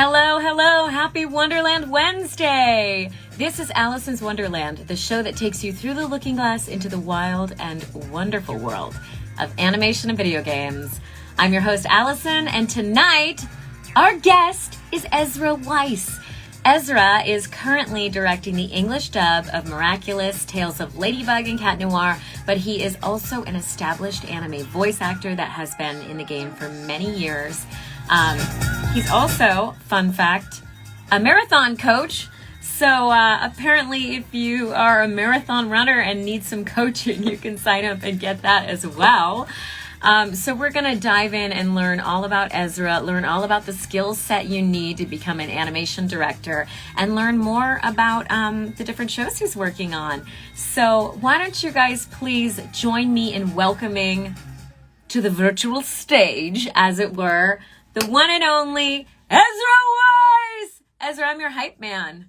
Hello, hello, happy Wonderland Wednesday! This is Alicyn's Wonderland, the show that takes you through the looking glass into the wild and wonderful world of animation and video games. I'm your host, Alicyn, and tonight, our guest is Ezra Weisz. Ezra is currently directing the English dub of Miraculous, Tales of Ladybug and Cat Noir, but he is also an established anime voice actor that has been in the game for many years. He's also, fun fact, a marathon coach. So apparently if you are a marathon runner and need some coaching, you can sign up and get that as well. So we're going to dive in and learn all about Ezra, learn all about the skill set you need to become an animation director, and learn more about the different shows he's working on. So why don't you guys please join me in welcoming to the virtual stage, as it were, the one and only Ezra Weisz! Ezra, I'm your hype man.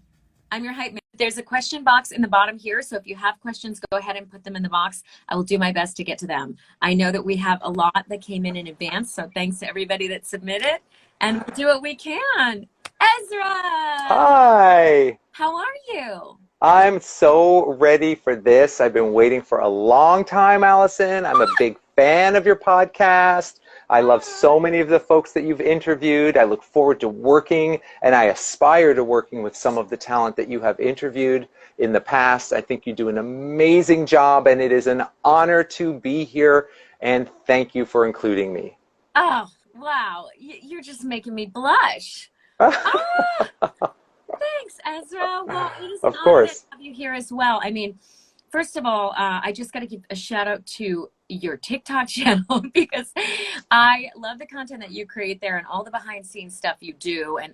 There's a question box in the bottom here, so if you have questions, go ahead and put them in the box. I will do my best to get to them. I know that we have a lot that came in advance, so thanks to everybody that submitted, and we'll do what we can. Ezra! Hi! How are you? I'm so ready for this. I've been waiting for a long time, Alicyn. I'm a big fan of your podcast. I love so many of the folks that you've interviewed. I look forward to working, and I aspire to working with some of the talent that you have interviewed in the past. I think you do an amazing job, and it is an honor to be here, and thank you for including me. Oh, wow. You're just making me blush. Thanks, Ezra. Well, it is an honor to have you here as well. I mean, first of all, I just got to give a shout out to your TikTok channel because I love the content that you create there and all the behind scenes stuff you do and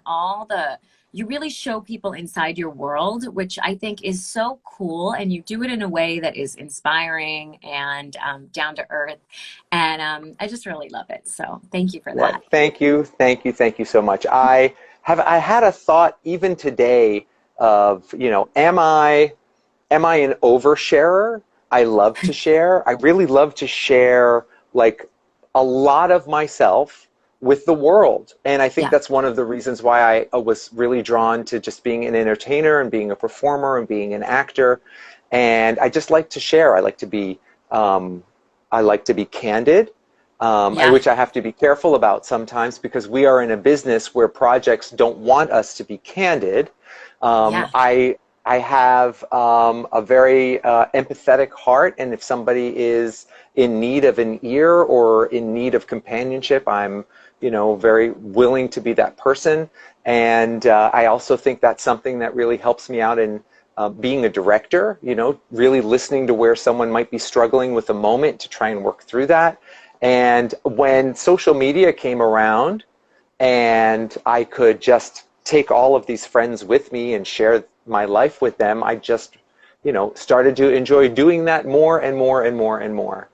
you really show people inside your world, which I think is so cool. And you do it in a way that is inspiring and down to earth. And I just really love it. So thank you for that. Well, thank you so much. I had a thought even today of, am I an oversharer? I love to share. I really love to share like a lot of myself with the world. And I think that's one of the reasons why I was really drawn to just being an entertainer and being a performer and being an actor. And I just like to share. I like to be candid, which I have to be careful about sometimes because we are in a business where projects don't want us to be candid. I have a very empathetic heart, and if somebody is in need of an ear or in need of companionship, I'm, very willing to be that person. And I also think that's something that really helps me out in being a director, really listening to where someone might be struggling with a moment to try and work through that. And when social media came around and I could just take all of these friends with me and share my life with them, I just, started to enjoy doing that more and more and more and more.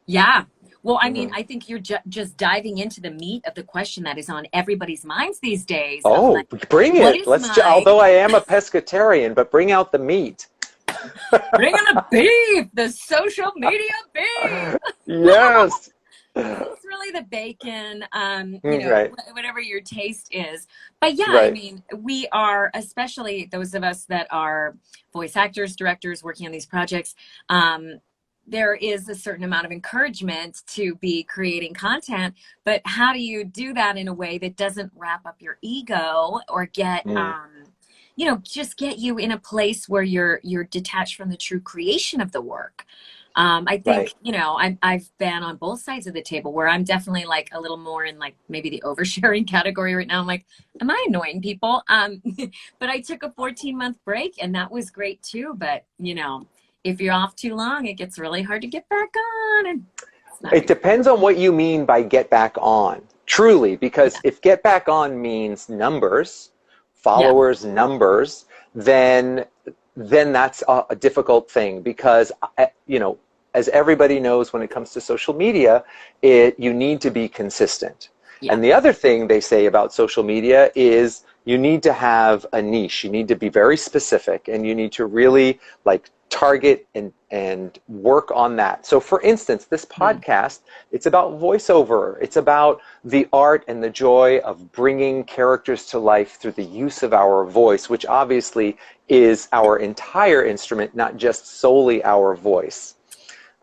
Yeah. Well, I mean, I think you're just diving into the meat of the question that is on everybody's minds these days. Oh, bring it. Although I am a pescatarian, but bring out the meat. Bring in the beef, the social media beef. Yes. It's really the bacon, right. Whatever your taste is. But yeah, right. I mean, we are, especially those of us that are voice actors, directors working on these projects, there is a certain amount of encouragement to be creating content, but how do you do that in a way that doesn't wrap up your ego or get, just get you in a place where you're detached from the true creation of the work? I think, I've been on both sides of the table where I'm definitely like a little more in like maybe the oversharing category right now. I'm like, am I annoying people? But I took a 14-month break and that was great too. But, if you're off too long, it gets really hard to get back on. And it depends on what you mean by get back on, truly, because if get back on means numbers, followers, numbers, then that's a difficult thing because, as everybody knows when it comes to social media, you need to be consistent. Yeah. And the other thing they say about social media is you need to have a niche. You need to be very specific and you need to really like target and work on that. So for instance, this podcast, it's about voiceover. It's about the art and the joy of bringing characters to life through the use of our voice, which obviously is our entire instrument, not just solely our voice.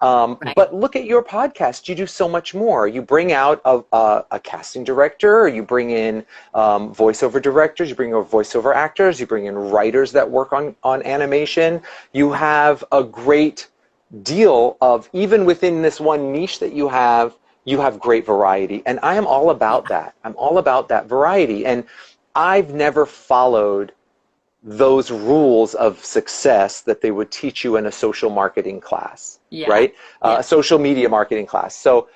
But look at your podcast. You do so much more. You bring out a casting director, or you bring in voiceover directors, you bring in voiceover actors, you bring in writers that work on animation. You have a great deal of, even within this one niche that you have great variety. And I am all about that. I'm all about that variety. And I've never followed those rules of success that they would teach you in a social marketing class, right? A social media marketing class. So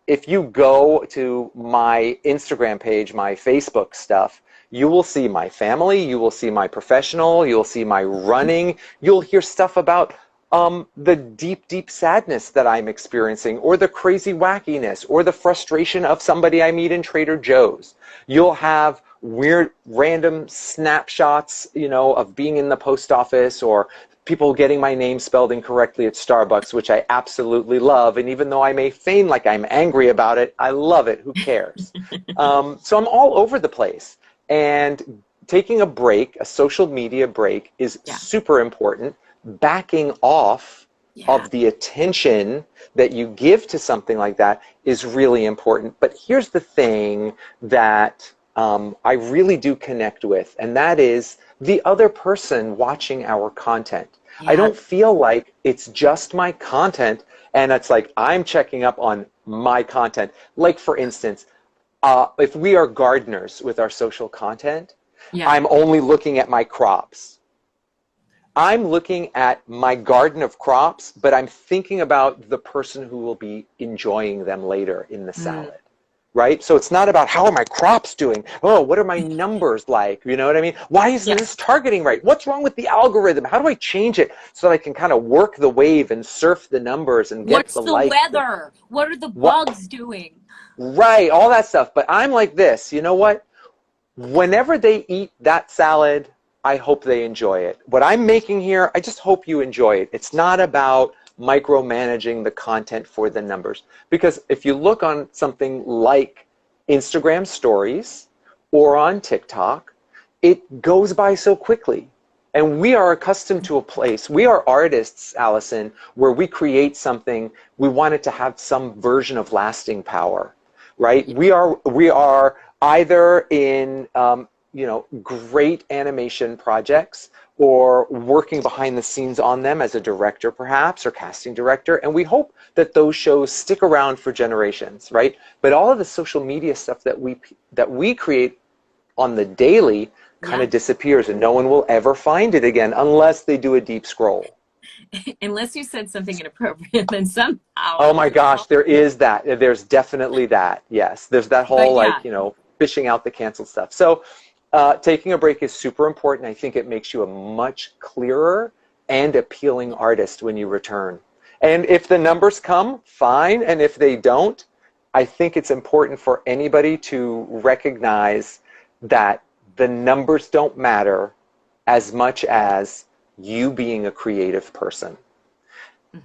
if you go to my Instagram page, my Facebook stuff, you will see my family, you will see my professional, you'll see my running, you'll hear stuff about the deep, deep sadness that I'm experiencing, or the crazy wackiness, or the frustration of somebody I meet in Trader Joe's. You'll have weird random snapshots, you know, of being in the post office, or people getting my name spelled incorrectly at Starbucks, which I absolutely love. And even though I may feign like I'm angry about it, I love it. Who cares? So I'm all over the place. And taking a break, a social media break, is super important. Backing off of the attention that you give to something like that is really important. But here's the thing that I really do connect with, and that is the other person watching our content. I don't feel like it's just my content and it's like I'm checking up on my content. Like, for instance, if we are gardeners with our social content, I'm only looking at my crops. I'm looking at my garden of crops, but I'm thinking about the person who will be enjoying them later in the salad. Right? So it's not about how are my crops doing? Oh, what are my numbers like? You know what I mean? Why isn't this targeting right? What's wrong with the algorithm? How do I change it so that I can kind of work the wave and surf the numbers and get the likes? What's the weather? What are the bugs doing? Right, all that stuff. But I'm like this, you know what? Whenever they eat that salad, I hope they enjoy it. What I'm making here, I just hope you enjoy it. It's not about micromanaging the content for the numbers. Because if you look on something like Instagram stories or on TikTok, it goes by so quickly. And we are accustomed to a place, we are artists, Alicyn, where we create something, we want it to have some version of lasting power, right? We are either in great animation projects, or working behind the scenes on them as a director perhaps, or casting director, and we hope that those shows stick around for generations, right? But all of the social media stuff that we create on the daily kind of disappears, and no one will ever find it again unless they do a deep scroll. Unless you said something inappropriate, then somehow. Oh my gosh, there is that. There's definitely that. Yes, there's that whole fishing out the canceled stuff. So taking a break is super important. I think it makes you a much clearer and appealing artist when you return. And if the numbers come, fine. And if they don't, I think it's important for anybody to recognize that the numbers don't matter as much as you being a creative person.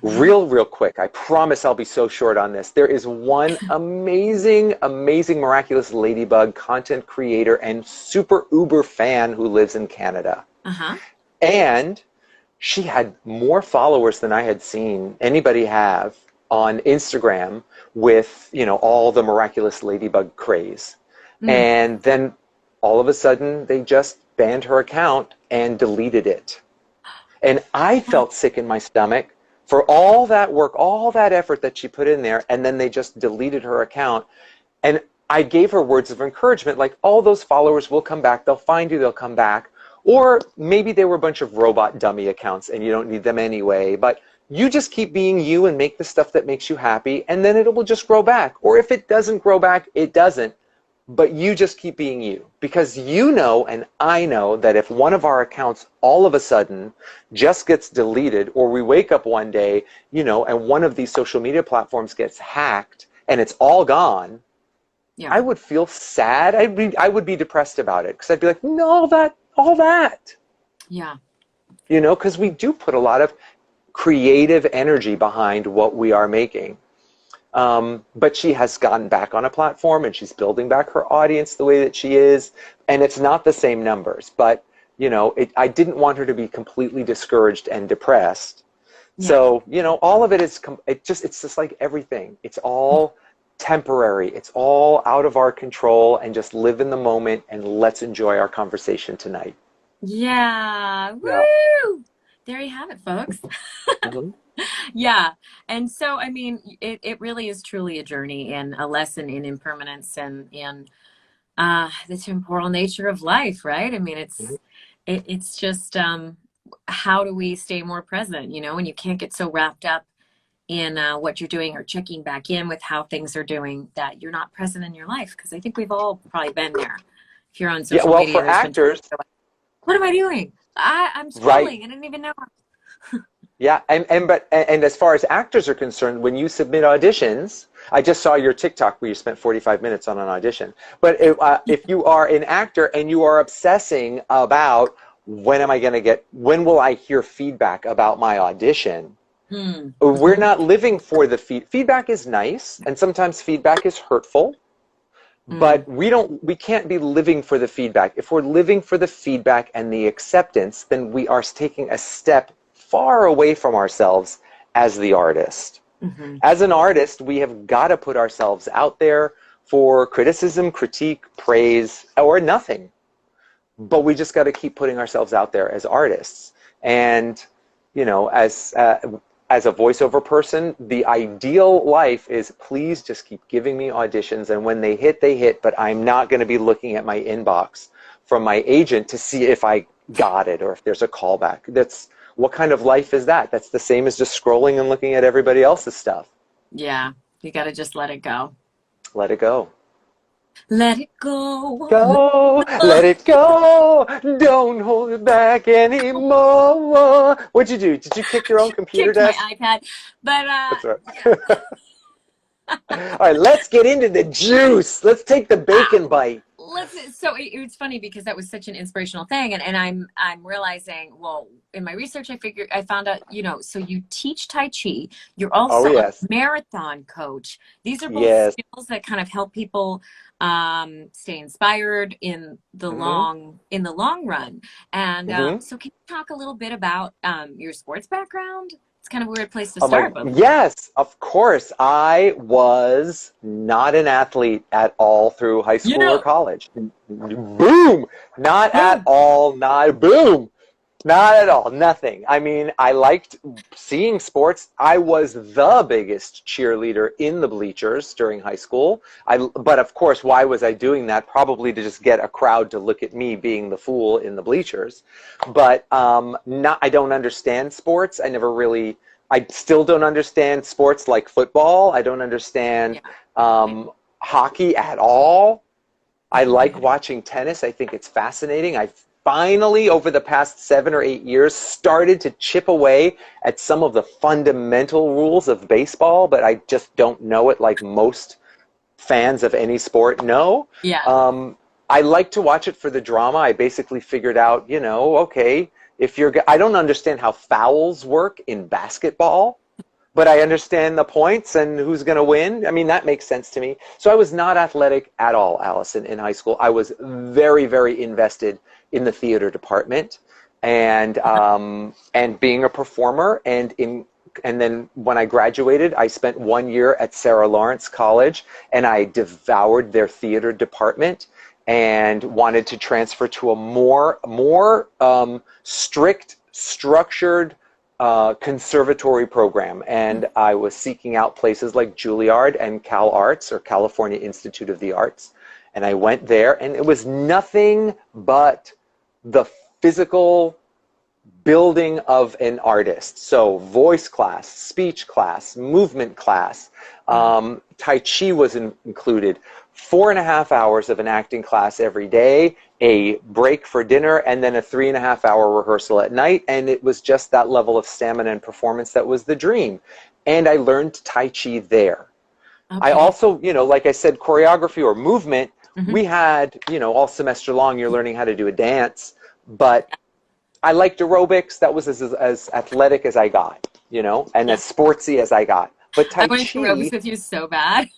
Real quick, I promise I'll be so short on this. There is one amazing, miraculous ladybug content creator and super uber fan who lives in Canada. And she had more followers than I had seen anybody have on Instagram with, all the miraculous ladybug craze. And then all of a sudden they just banned her account and deleted it. And I felt sick in my stomach for all that work, all that effort that she put in there, and then they just deleted her account. And I gave her words of encouragement, like, all those followers will come back, they'll find you, they'll come back. Or maybe they were a bunch of robot dummy accounts and you don't need them anyway, but you just keep being you and make the stuff that makes you happy, and then it will just grow back. Or if it doesn't grow back, it doesn't. But you just keep being you, because you know and I know that if one of our accounts all of a sudden just gets deleted, or we wake up one day, and one of these social media platforms gets hacked and it's all gone, I would feel sad. I would be depressed about it, because I'd be like, no, all that. Yeah. you know, because we do put a lot of creative energy behind what we are making. But she has gotten back on a platform and she's building back her audience the way that she is. And it's not the same numbers, but, you know, I didn't want her to be completely discouraged and depressed. Yeah. So, you know, all of it is, it's just like everything. It's all temporary. It's all out of our control, and just live in the moment and let's enjoy our conversation tonight. Yeah. Woo! Yeah. There you have it, folks. Mm-hmm. Yeah. And so, I mean, it really is truly a journey and a lesson in impermanence and in the temporal nature of life, right? I mean, it's just how do we stay more present, you know, and you can't get so wrapped up in what you're doing or checking back in with how things are doing that you're not present in your life. Because I think we've all probably been there. If you're on social media, for actors, what am I doing? I'm scrolling. Right. I didn't even know. Yeah, and as far as actors are concerned, when you submit auditions, I just saw your TikTok where you spent 45 minutes on an audition. But if you are an actor and you are obsessing about when will I hear feedback about my audition? We're not living for the feedback is nice, and sometimes feedback is hurtful. But we can't be living for the feedback. If we're living for the feedback and the acceptance, then we are taking a step far away from ourselves as the artist. Mm-hmm. As an artist, we have got to put ourselves out there for criticism, critique, praise, or nothing. But we just got to keep putting ourselves out there as artists. And, you know, as a voiceover person, the ideal life is please just keep giving me auditions. And when they hit, but I'm not going to be looking at my inbox from my agent to see if I got it or if there's a callback. What kind of life is that? That's the same as just scrolling and looking at everybody else's stuff. Yeah, you got to just let it go. Let it go. Let it go. Go, let it go. Don't hold it back anymore. What'd you do? Did you kick your own computer desk? My iPad. But that's right. Yeah. All right, let's get into the juice. Let's take the bacon bite. So it's funny because that was such an inspirational thing, and I'm realizing, well, in my research I found out, you know, so you teach Tai Chi, you're also a marathon coach. These are both skills that kind of help people stay inspired in the long run. And so can you talk a little bit about your sports background? It's kind of a weird place to start. Yes, of course. I was not an athlete at all through high school or college. Boom! Not at all. Boom! Not at all. Nothing. I mean, I liked seeing sports. I was the biggest cheerleader in the bleachers during high school. But of course, why was I doing that? Probably to just get a crowd to look at me being the fool in the bleachers. But I don't understand sports. I still don't understand sports like football. I don't understand hockey at all. I like watching tennis. I think it's fascinating. I've finally, over the past 7 or 8 years, started to chip away at some of the fundamental rules of baseball, but I just don't know it like most fans of any sport know. Yeah. I like to watch it for the drama. I basically figured out, you know, okay, I don't understand how fouls work in basketball, but I understand the points and who's going to win. I mean, that makes sense to me. So I was not athletic at all, Alicyn, in high school. I was very, very invested in the theater department and being a performer. And then when I graduated, I spent 1 year at Sarah Lawrence College, and I devoured their theater department and wanted to transfer to a more strict, structured conservatory program. And I was seeking out places like Juilliard and Cal Arts, or California Institute of the Arts. And I went there, and it was nothing but the physical building of an artist. So voice class, speech class, movement class, Tai Chi was included. 4.5 hours of an acting class every day, a break for dinner, and then a 3.5-hour rehearsal at night. And it was just that level of stamina and performance that was the dream. And I learned Tai Chi there. Okay. I also, you know, like I said, choreography or movement, we had, you know, all semester long you're learning how to do a dance, but I liked aerobics. That was as athletic as I got, you know, and as sportsy as I got. But Tai I went to aerobics Chi, with you so bad.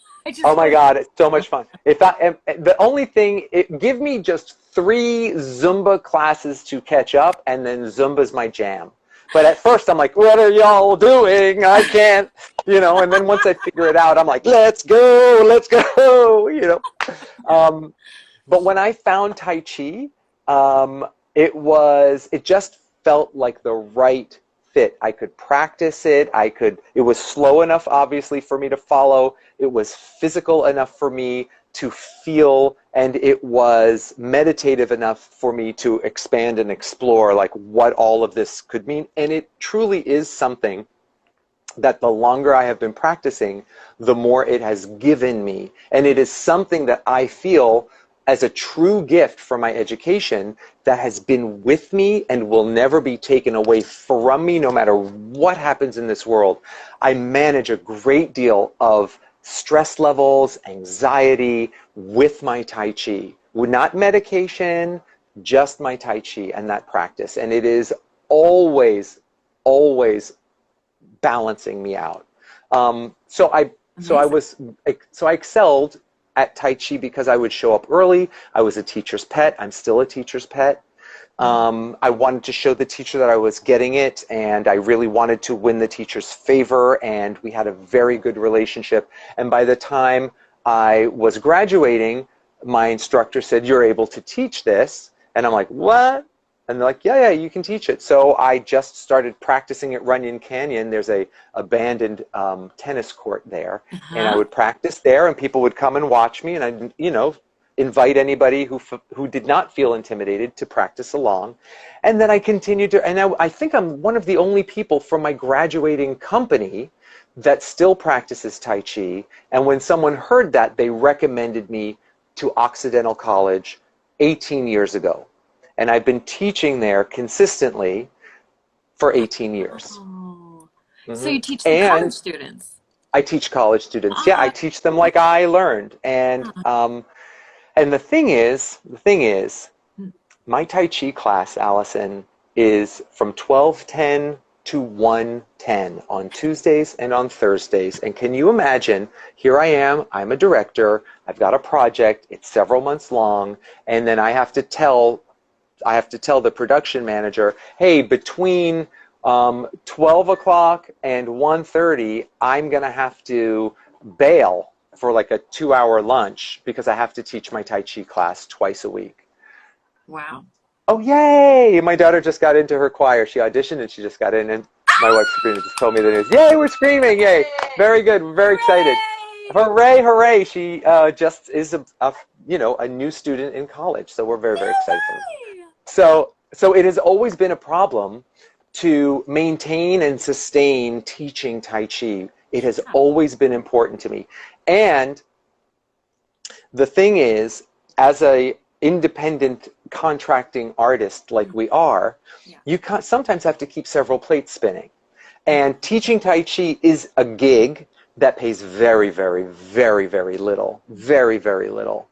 oh my God, it's so much fun. The only thing, give me just 3 Zumba classes to catch up, and then Zumba's my jam. But at first I'm like, what are y'all doing? I can't, you know, and then once I figure it out, I'm like, let's go, you know. But when I found Tai Chi, it just felt like the right fit. I could practice it. It was slow enough, obviously, for me to follow. It was physical enough for me to feel, and it was meditative enough for me to expand and explore like what all of this could mean. And it truly is something that the longer I have been practicing, the more it has given me. And it is something that I feel as a true gift from my education that has been with me and will never be taken away from me no matter what happens in this world. I manage a great deal of stress levels, anxiety with my Tai Chi. Not medication, just my Tai Chi and that practice. And it is always, always balancing me out. So I excelled at Tai Chi because I would show up early. I was a teacher's pet. I'm still a teacher's pet. I wanted to show the teacher that I was getting it, and I really wanted to win the teacher's favor, and we had a very good relationship. And by the time I was graduating, my instructor said, "You're able to teach this." And I'm like, "What?" And they're like, yeah, you can teach it. So I just started practicing at Runyon Canyon. There's a abandoned tennis court there. And I would practice there, and people would come and watch me. And I'd, you know, invite anybody who did not feel intimidated to practice along. And then I continued to, and I think I'm one of the only people from my graduating company that still practices Tai Chi. And when someone heard that, they recommended me to Occidental College 18 years ago. And I've been teaching there consistently for 18 years. Oh. So you teach the college students? I teach college students. Yeah, I teach them like I learned. And the thing is, my Tai Chi class, Alicyn, is from 12:10 to 1:10 on Tuesdays and on Thursdays. And can you imagine, here I am, I'm a director, I've got a project, it's several months long, and then I have to tell the production manager, hey, between 12 o'clock and 1:30, I'm going to have to bail for like a 2-hour lunch because I have to teach my Tai Chi class twice a week. Wow. Oh, yay! My daughter just got into her choir. She auditioned and she just got in, and my wife Sabrina just told me the news. Yay, we're screaming, yay! Very good, we're very excited. Hooray, hooray! She just is a new student in college, so we're very, very excited for her. So it has always been a problem to maintain and sustain teaching Tai Chi. It has always been important to me. And the thing is, as a independent contracting artist like we are, you sometimes have to keep several plates spinning. And teaching Tai Chi is a gig that pays very, very, very, very little. Very, very little.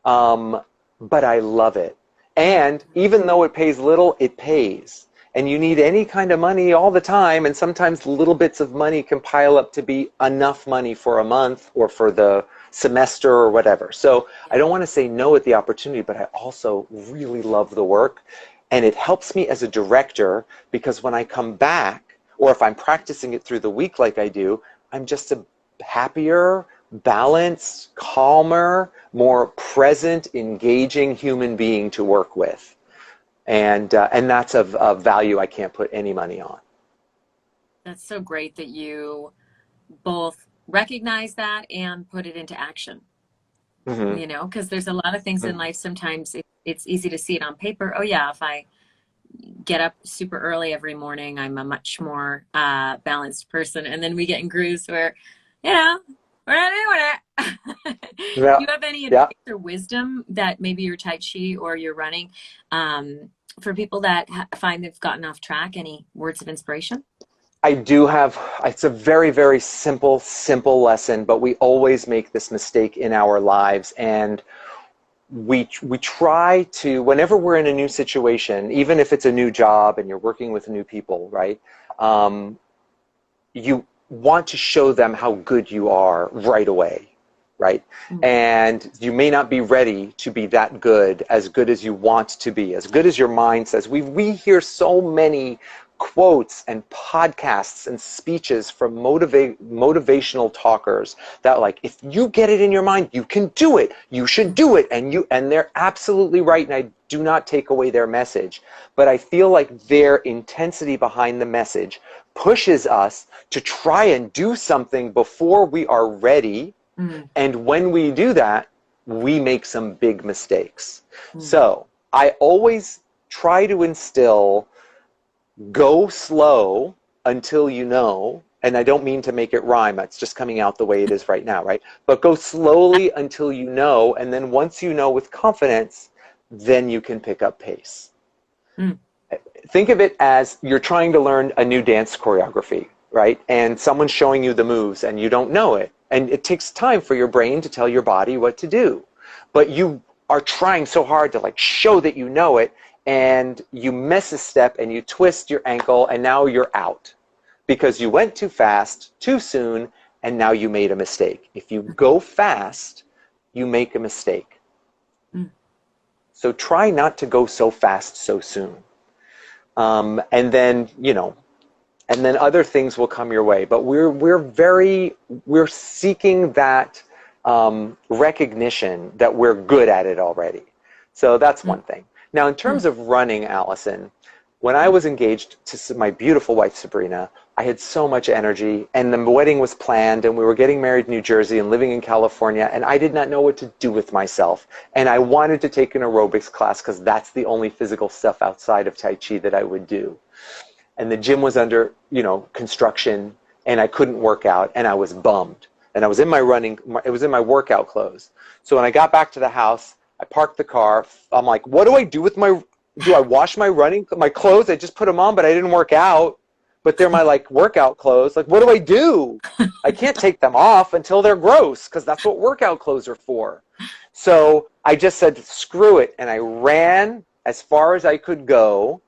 But I love it. And even though it pays little, it pays. And you need any kind of money all the time, and sometimes little bits of money can pile up to be enough money for a month or for the semester or whatever. So I don't want to say no at the opportunity, but I also really love the work. And it helps me as a director because when I come back, or if I'm practicing it through the week like I do, I'm just a happier, balanced, calmer, more present, engaging human being to work with. And that's of value I can't put any money on. That's so great that you both recognize that and put it into action. You know, because there's a lot of things in life, sometimes it's easy to see it on paper. Oh yeah, if I get up super early every morning, I'm a much more balanced person. And then we get in grooves where, you know, we're not doing it. Do you have any advice or wisdom that maybe your Tai Chi or your running for people that find they've gotten off track? Any words of inspiration? I do have. It's a very, very simple lesson, but we always make this mistake in our lives. And we try to, whenever we're in a new situation, even if it's a new job and you're working with new people, right? You want to show them how good you are right away, right? Mm-hmm. And you may not be ready to be that good as you want to be, as good as your mind says. We hear so many quotes and podcasts and speeches from motivational talkers that, like, if you get it in your mind, you can do it, you should do it, and they're absolutely right, and I do not take away their message, but I feel like their intensity behind the message pushes us to try and do something before we are ready. And when we do that, we make some big mistakes. So I always try to instill, go slow until you know, and I don't mean to make it rhyme, it's just coming out the way it is right now, right? But go slowly until you know, and then once you know with confidence, then you can pick up pace. Think of it as you're trying to learn a new dance choreography, right? And someone's showing you the moves and you don't know it. And it takes time for your brain to tell your body what to do. But you are trying so hard to, like, show that you know it, and you miss a step and you twist your ankle and now you're out because you went too fast, too soon, and now you made a mistake. If you go fast, you make a mistake. So try not to go so fast so soon. And then, and then other things will come your way. But we're seeking that recognition that we're good at it already. So that's one thing. Now, in terms of running, Alicyn, when I was engaged to my beautiful wife, Sabrina, I had so much energy, and the wedding was planned, and we were getting married in New Jersey and living in California, and I did not know what to do with myself. And I wanted to take an aerobics class because that's the only physical stuff outside of Tai Chi that I would do. And the gym was under, construction, and I couldn't work out, and I was bummed. And I was in it was in my workout clothes. So when I got back to the house, I parked the car. I'm like, what do I do with do I wash my clothes? I just put them on, but I didn't work out. But they're my, like, workout clothes. Like, what do I do? I can't take them off until they're gross, because that's what workout clothes are for. So I just said, screw it. And I ran as far as I could go,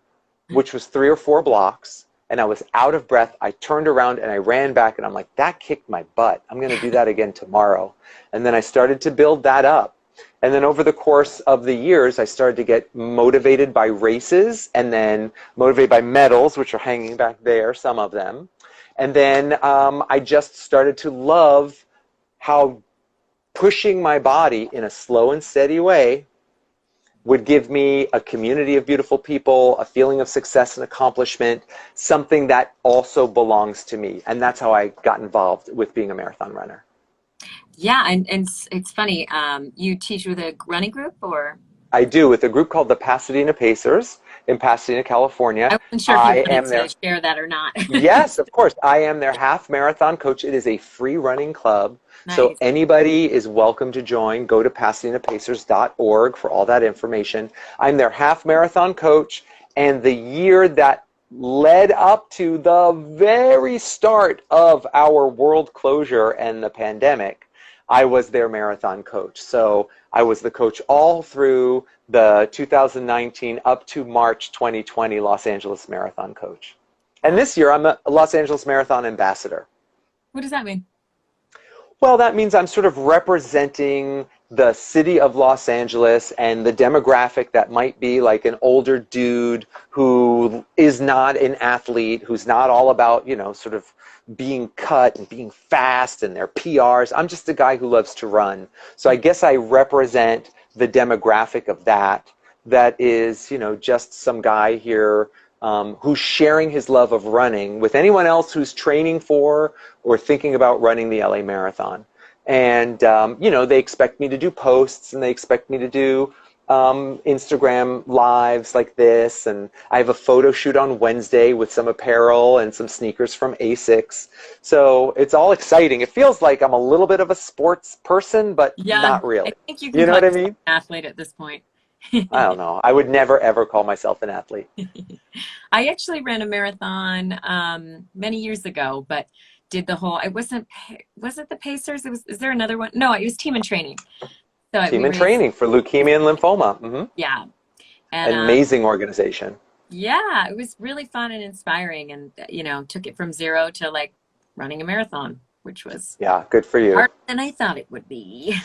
which was 3 or 4 blocks. And I was out of breath. I turned around and I ran back, and I'm like, that kicked my butt. I'm going to do that again tomorrow. And then I started to build that up. And then over the course of the years, I started to get motivated by races, and then motivated by medals, which are hanging back there, some of them. And then I just started to love how pushing my body in a slow and steady way would give me a community of beautiful people, a feeling of success and accomplishment, something that also belongs to me. And that's how I got involved with being a marathon runner. Yeah, and it's funny. You teach with a running group, or? I do, with a group called the Pasadena Pacers in Pasadena, California. I wasn't sure if you wanted to share that or not. Yes, of course. I am their half marathon coach. It is a free running club. Nice. So anybody is welcome to join. Go to PasadenaPacers.org for all that information. I'm their half marathon coach, and the year that led up to the very start of our world closure and the pandemic, I was their marathon coach. So I was the coach all through the 2019 up to March 2020 Los Angeles Marathon coach. And this year I'm a Los Angeles Marathon ambassador. What does that mean? Well, that means I'm sort of representing the city of Los Angeles and the demographic that might be like an older dude who is not an athlete, who's not all about, sort of being cut and being fast and their PRs. I'm just a guy who loves to run. So I guess I represent the demographic of that is, just some guy here who's sharing his love of running with anyone else who's training for or thinking about running the LA Marathon. And, they expect me to do posts, and they expect me to do Instagram lives like this. And I have a photo shoot on Wednesday with some apparel and some sneakers from Asics. So it's all exciting. It feels like I'm a little bit of a sports person, but not really. I think you know what I mean? An athlete at this point. I don't know. I would never, ever call myself an athlete. I actually ran a marathon many years ago, but did the whole, was it the Pacers? Is there another one? No, it was Team in Training. So Team we in raised, Training for Leukemia and Lymphoma. yeah. And An amazing organization. yeah, it was really fun and inspiring, and took it from zero to like running a marathon, which was Yeah, good for you. harder than I thought it would be.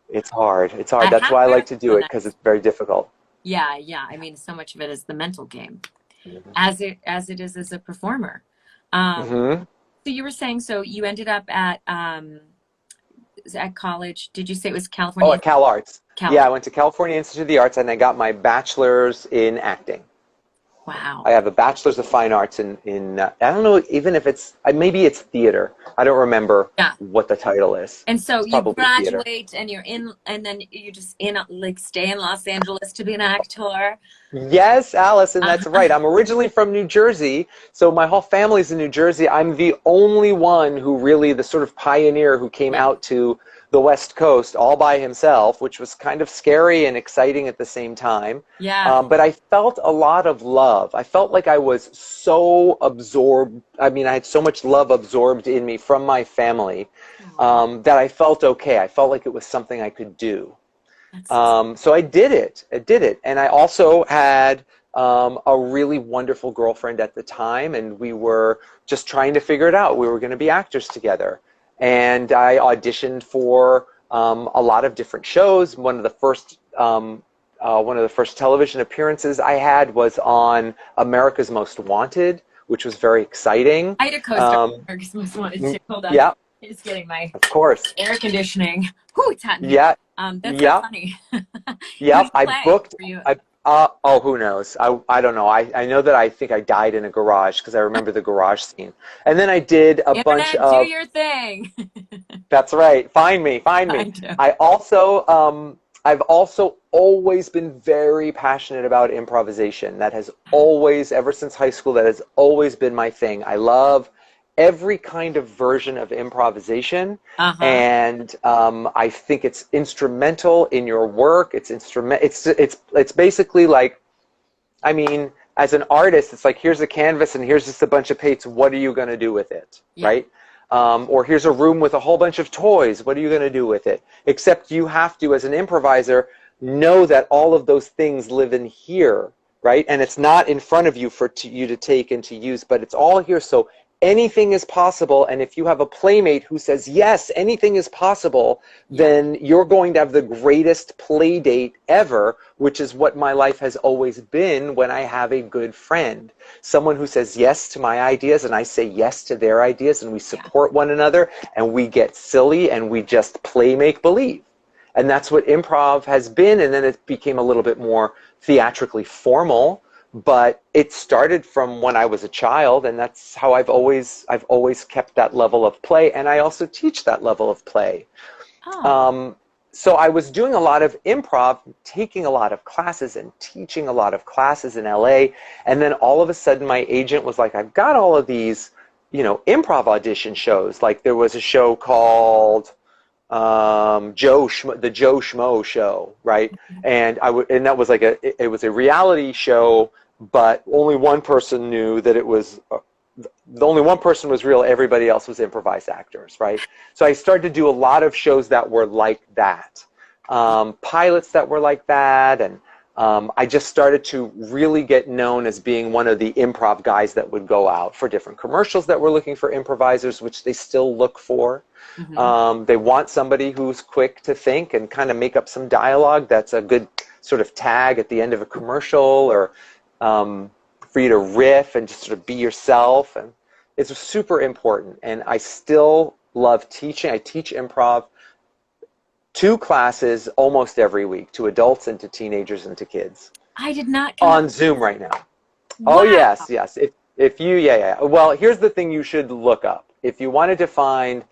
It's hard. It's hard. A That's half why I like to do marathon. it, because it's very difficult. Yeah, yeah. I mean, so much of it is the mental game, Mm-hmm. as it is as a performer. Um, Mm-hmm. so you were saying, so you ended up at college. Did you say it was Oh, California? at Cal Arts. Yeah, Cal. I went to California Institute of the Arts, and I got my bachelor's in acting. Wow. I have a bachelor's of fine arts in I don't know even if it's maybe it's theater. I don't remember Yeah. what the title is. And so It's you probably theater. graduate and you're in, and then you just like stay in Los Angeles to be an actor. Yes, Alicyn, that's Uh, right. I'm originally from New Jersey, so my whole family's in New Jersey. I'm the only one who really, the sort of pioneer who came yeah. out to the West Coast all by himself, which was kind of scary and exciting at the same time. Yeah. But I felt a lot of love. I felt like I was so absorbed. I mean, I had so much love absorbed in me from my family Aw, that I felt okay. I felt like it was something I could do. that's So I did it. I did it. And I also had a really wonderful girlfriend at the time, and we were just trying to figure it out. We were going to be actors together. And I auditioned for a lot of different shows. One of the first television appearances I had was on America's Most Wanted, which was very exciting. I had a co-star because most wanted to. Hold on. Yeah, Just getting my of course. air conditioning. Whoo, it's hot in here. Yeah, That's so yeah. funny. Yep, Who'd you I play? booked. Were you? Oh, who knows? I don't know. I know that I think I died in a garage because I remember the garage scene. And then I did a bunch Internet, do of. your thing. That's right. Find me. Find me. I do. I've also always been very passionate about improvisation. That has always, ever since high school, that has always been my thing. I love every kind of version of improvisation, and I think it's instrumental in your work. It's basically like, I mean, as an artist, it's like, here's a canvas and here's just a bunch of paints. What are you going to do with it, Yeah. right? Or here's a room with a whole bunch of toys. What are you going to do with it? Except you have to, as an improviser, know that all of those things live in here, right? And it's not in front of you for you to take and to use, but it's all here. So anything is possible. And if you have a playmate who says, yes, anything is possible, then you're going to have the greatest play date ever, which is what my life has always been when I have a good friend. Someone who says yes to my ideas and I say yes to their ideas, and we support one another and we get silly and we just play make believe. And that's what improv has been. And then it became a little bit more theatrically formal. But it started from when I was a child, and that's how I've always kept that level of play, and I also teach that level of play. Oh. So I was doing a lot of improv, taking a lot of classes and teaching a lot of classes in LA, and then all of a sudden my agent was like, I've got all of these, improv audition shows. Like there was a show called the Joe Schmo show, right? And and that was like it was a reality show, but only one person knew that it was. The only one person was real. Everybody else was improvised actors, right? So I started to do a lot of shows that were like that, pilots that were like that, and I just started to really get known as being one of the improv guys that would go out for different commercials that were looking for improvisers, which they still look for. They want somebody who's quick to think and kind of make up some dialogue that's a good sort of tag at the end of a commercial, or for you to riff and just sort of be yourself. And it's super important. And I still love teaching. I teach improv 2 classes almost every week, to adults and to teenagers and to kids. I did not on Zoom right now. Wow. Oh yes. If you Well, here's the thing you should look up if you wanted to find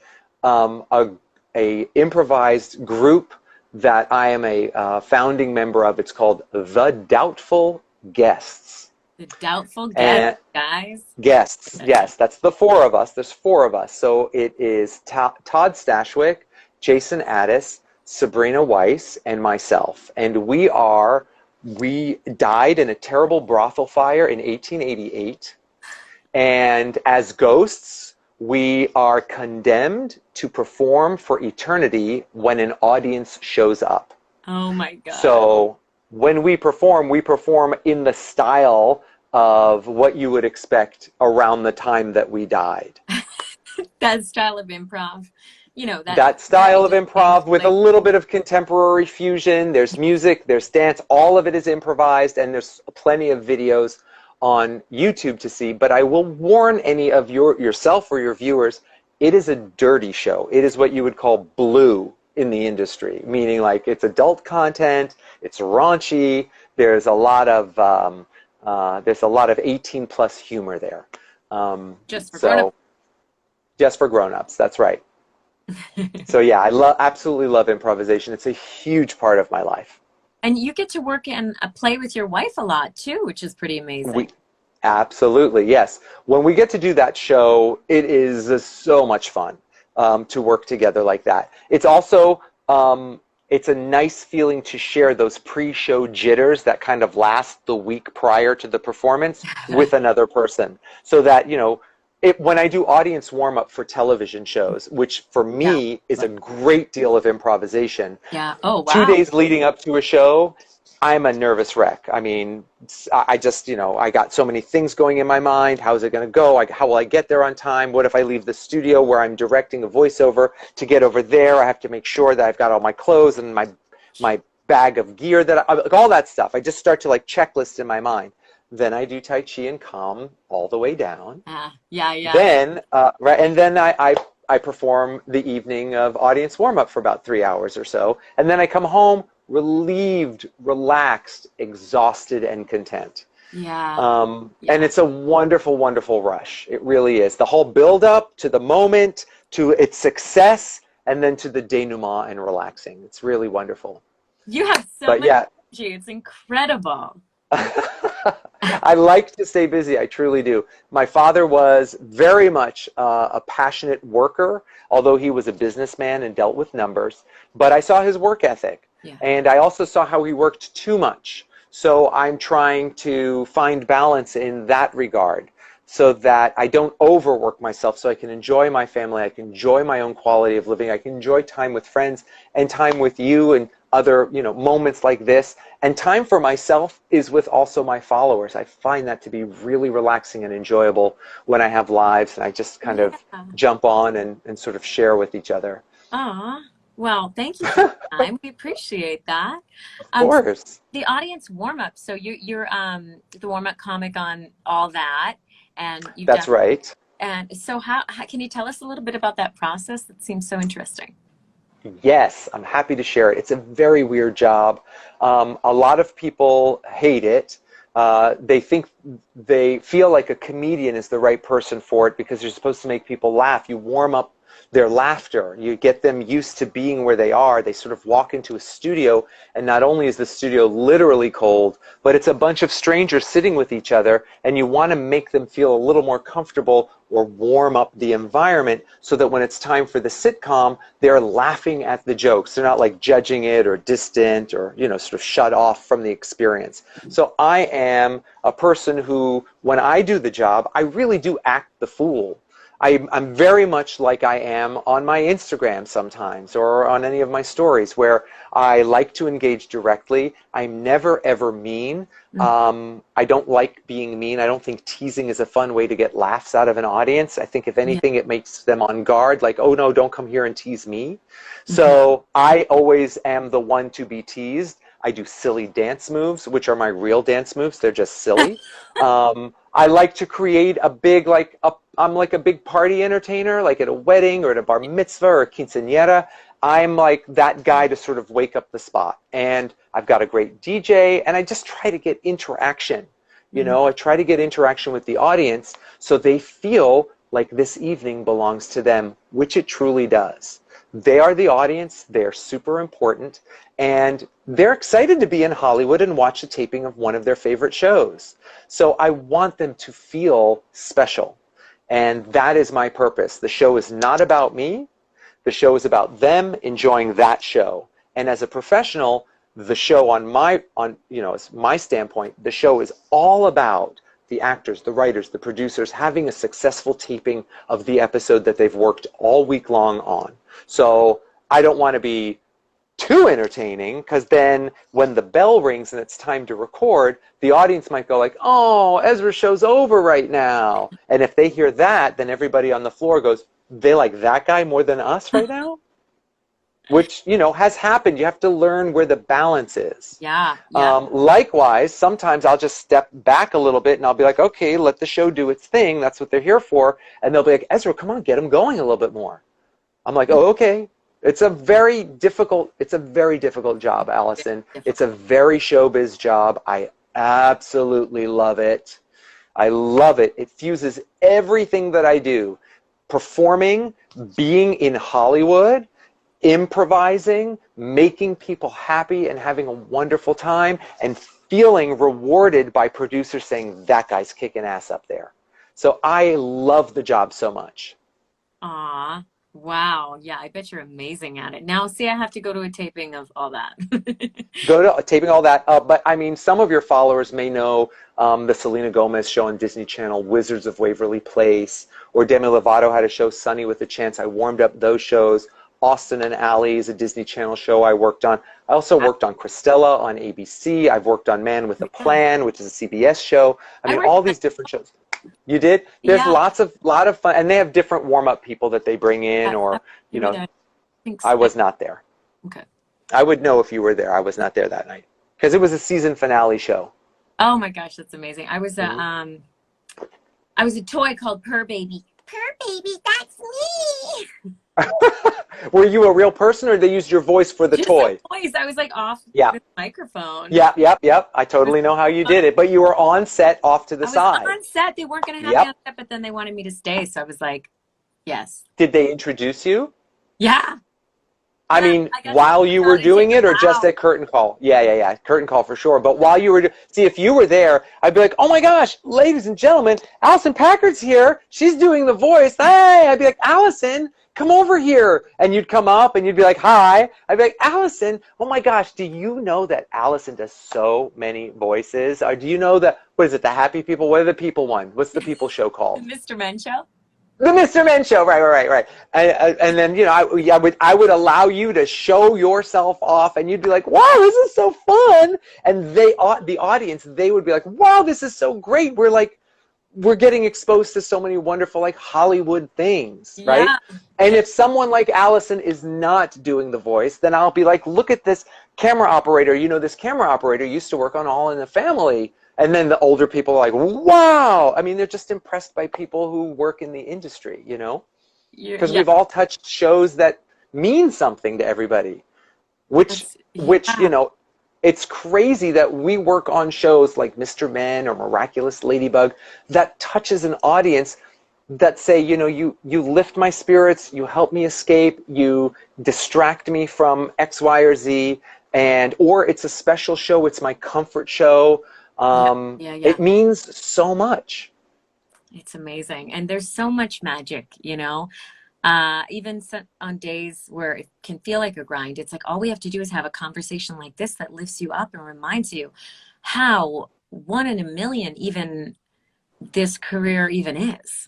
a improvised group that I am a founding member of. It's called The Doubtful Guests. The Doubtful Guests, guys. Guests, yes. That's the 4 of us. There's 4 of us. So it is Todd Stashwick, Jason Addis, Sabrina Weisz, and myself. And we died in a terrible brothel fire in 1888. And as ghosts, we are condemned to perform for eternity when an audience shows up. Oh my God. So when we perform in the style of what you would expect around the time that we died. That style of improv, that That very style of improv distinct, with a like, little bit of contemporary fusion. There's music, there's dance, all of it is improvised, and there's plenty of videos on YouTube to see. But I will warn any of yourself or your viewers, it is a dirty show. It is what you would call blue in the industry, meaning like it's adult content, it's raunchy. There's a lot of 18 plus humor there. just for So just for grown-ups, that's right. So yeah, absolutely love improvisation. It's a huge part of my life. And you get to work and play with your wife a lot too, which is pretty amazing. Absolutely, yes. When we get to do that show, it is so much fun to work together like that. It's also it's a nice feeling to share those pre-show jitters that kind of last the week prior to the performance with another person, so that when I do audience warm-up for television shows, which for me is a great deal of improvisation. Yeah. Oh, wow. 2 days leading up to a show, I'm a nervous wreck. I mean, I just, I got so many things going in my mind. How's it going to go? How will I get there on time? What if I leave the studio where I'm directing a voiceover to get over there? I have to make sure that I've got all my clothes and my bag of gear, all that stuff. I just start to checklist in my mind. Then I do Tai Chi and calm all the way down. Yeah. Then, and then I perform the evening of audience warm-up for about 3 hours or so. And then I come home relieved, relaxed, exhausted, and content. Yeah. And it's a wonderful, wonderful rush. It really is. The whole build-up to the moment, to its success, and then to the denouement and relaxing. It's really wonderful. You have so much energy. It's incredible. I like to stay busy. I truly do. My father was very much a passionate worker, although he was a businessman and dealt with numbers. But I saw his work ethic. Yeah. And I also saw how he worked too much. So I'm trying to find balance in that regard so that I don't overwork myself, so I can enjoy my family, I can enjoy my own quality of living, I can enjoy time with friends and time with you and other moments like this. And time for myself is with also my followers. I find that to be really relaxing and enjoyable when I have lives and I just kind of jump on and sort of share with each other. Aw. Well, thank you for your time. We appreciate that. Of course. The audience warm-up. So you're the warm-up comic on all that, and that's right. And so how can you tell us a little bit about that process? That seems so interesting. Yes, I'm happy to share it. It's a very weird job. A lot of people hate it. They feel like a comedian is the right person for it because you're supposed to make people laugh. You warm up their laughter. You get them used to being where they are. They sort of walk into a studio, and not only is the studio literally cold, but it's a bunch of strangers sitting with each other, and you want to make them feel a little more comfortable or warm up the environment so that when it's time for the sitcom, they're laughing at the jokes. They're not like judging it or distant or, sort of shut off from the experience. So I am a person who, when I do the job, I really do act the fool. I'm very much like I am on my Instagram sometimes or on any of my stories where I like to engage directly. I'm never ever mean. I don't like being mean. I don't think teasing is a fun way to get laughs out of an audience. I think if anything it makes them on guard, like, oh no, don't come here and tease me. So I always am the one to be teased. I do silly dance moves, which are my real dance moves. They're just silly. I like to create a big, I'm like a big party entertainer, like at a wedding or at a bar mitzvah or a quinceañera. I'm like that guy to sort of wake up the spot. And I've got a great DJ, and I just try to get interaction. I try to get interaction with the audience so they feel like this evening belongs to them, which it truly does. They are the audience. They're super important. And they're excited to be in Hollywood and watch a taping of one of their favorite shows. So I want them to feel special. And that is my purpose. The show is not about me. The show is about them enjoying that show. And as a professional, the show as my standpoint, the show is all about the actors, the writers, the producers having a successful taping of the episode that they've worked all week long on. So I don't want to be too entertaining, because then when the bell rings and it's time to record, the audience might go like, oh, Ezra's show's over right now. And if they hear that, then everybody on the floor goes, they like that guy more than us right now? Which, you know, has happened. You have to learn where the balance is. Yeah. Likewise, sometimes I'll just step back a little bit and I'll be like, okay, let the show do its thing. That's what they're here for. And they'll be like, Ezra, come on, get them going a little bit more. I'm like, oh, okay. It's a very difficult job, Alicyn. It's a very showbiz job. I absolutely love it. I love it. It fuses everything that I do. Performing, being in Hollywood, improvising, making people happy and having a wonderful time, and feeling rewarded by producers saying, that guy's kicking ass up there. So I love the job so much. Aw, wow. Yeah, I bet you're amazing at it. Now, see, I have to go to a taping of all that. Go to taping all that. But I mean, some of your followers may know the Selena Gomez show on Disney Channel, Wizards of Waverly Place, or Demi Lovato had a show, Sunny with a Chance. I warmed up those shows. Austin and Ally is a Disney Channel show I worked on. I also worked on Cristela on ABC. I've worked on Man with a Plan, which is a CBS show. I mean, all these different shows. You did? There's lot of fun, and they have different warm-up people that they bring in, or, you know, I was not there. Okay. I would know if you were there. I was not there that night because it was a season finale show. Oh my gosh, that's amazing. I was a toy called Purr Baby. Purr Baby, that's me. Were you a real person, or they used your voice for the toy? Voice. I was like off the microphone. Yep. I totally know how you did it, but you were on set, off to the side. I was on set. They weren't going to have me on set, but then they wanted me to stay, so I was like, yes. Did they introduce you? Yeah. I mean, while you were doing it, or just at curtain call? Yeah. Curtain call for sure. But while you were, see, if you were there, I'd be like, oh my gosh, ladies and gentlemen, Alicyn Packard's here. She's doing the voice. Hey, I'd be like, Alicyn, come over here. And you'd come up and you'd be like, hi. I'd be like, Alicyn, oh my gosh, do you know that Alicyn does so many voices? Or do you know that, what is it, the Happy People? What are the People one? What's the People show called? The Mr. Men Show? The Mr. Men Show, right. And then, you know, I would allow you to show yourself off, and you'd be like, wow, this is so fun. And the audience, they would be like, wow, this is so great. We're getting exposed to so many wonderful, like, Hollywood things, right? Yeah. And if someone like Alicyn is not doing the voice, then I'll be like, look at this camera operator. You know, this camera operator used to work on All in the Family. And then the older people are like, wow. I mean, they're just impressed by people who work in the industry, you know? Because we've all touched shows that mean something to everybody, which you know, it's crazy that we work on shows like Mr. Men or Miraculous Ladybug that touches an audience that say, you know, you lift my spirits, you help me escape, you distract me from X, Y, or Z, or it's a special show, it's my comfort show. It means so much. It's amazing. And there's so much magic, you know, even on days where it can feel like a grind, it's like all we have to do is have a conversation like this that lifts you up and reminds you how 1 in a million even this career even is.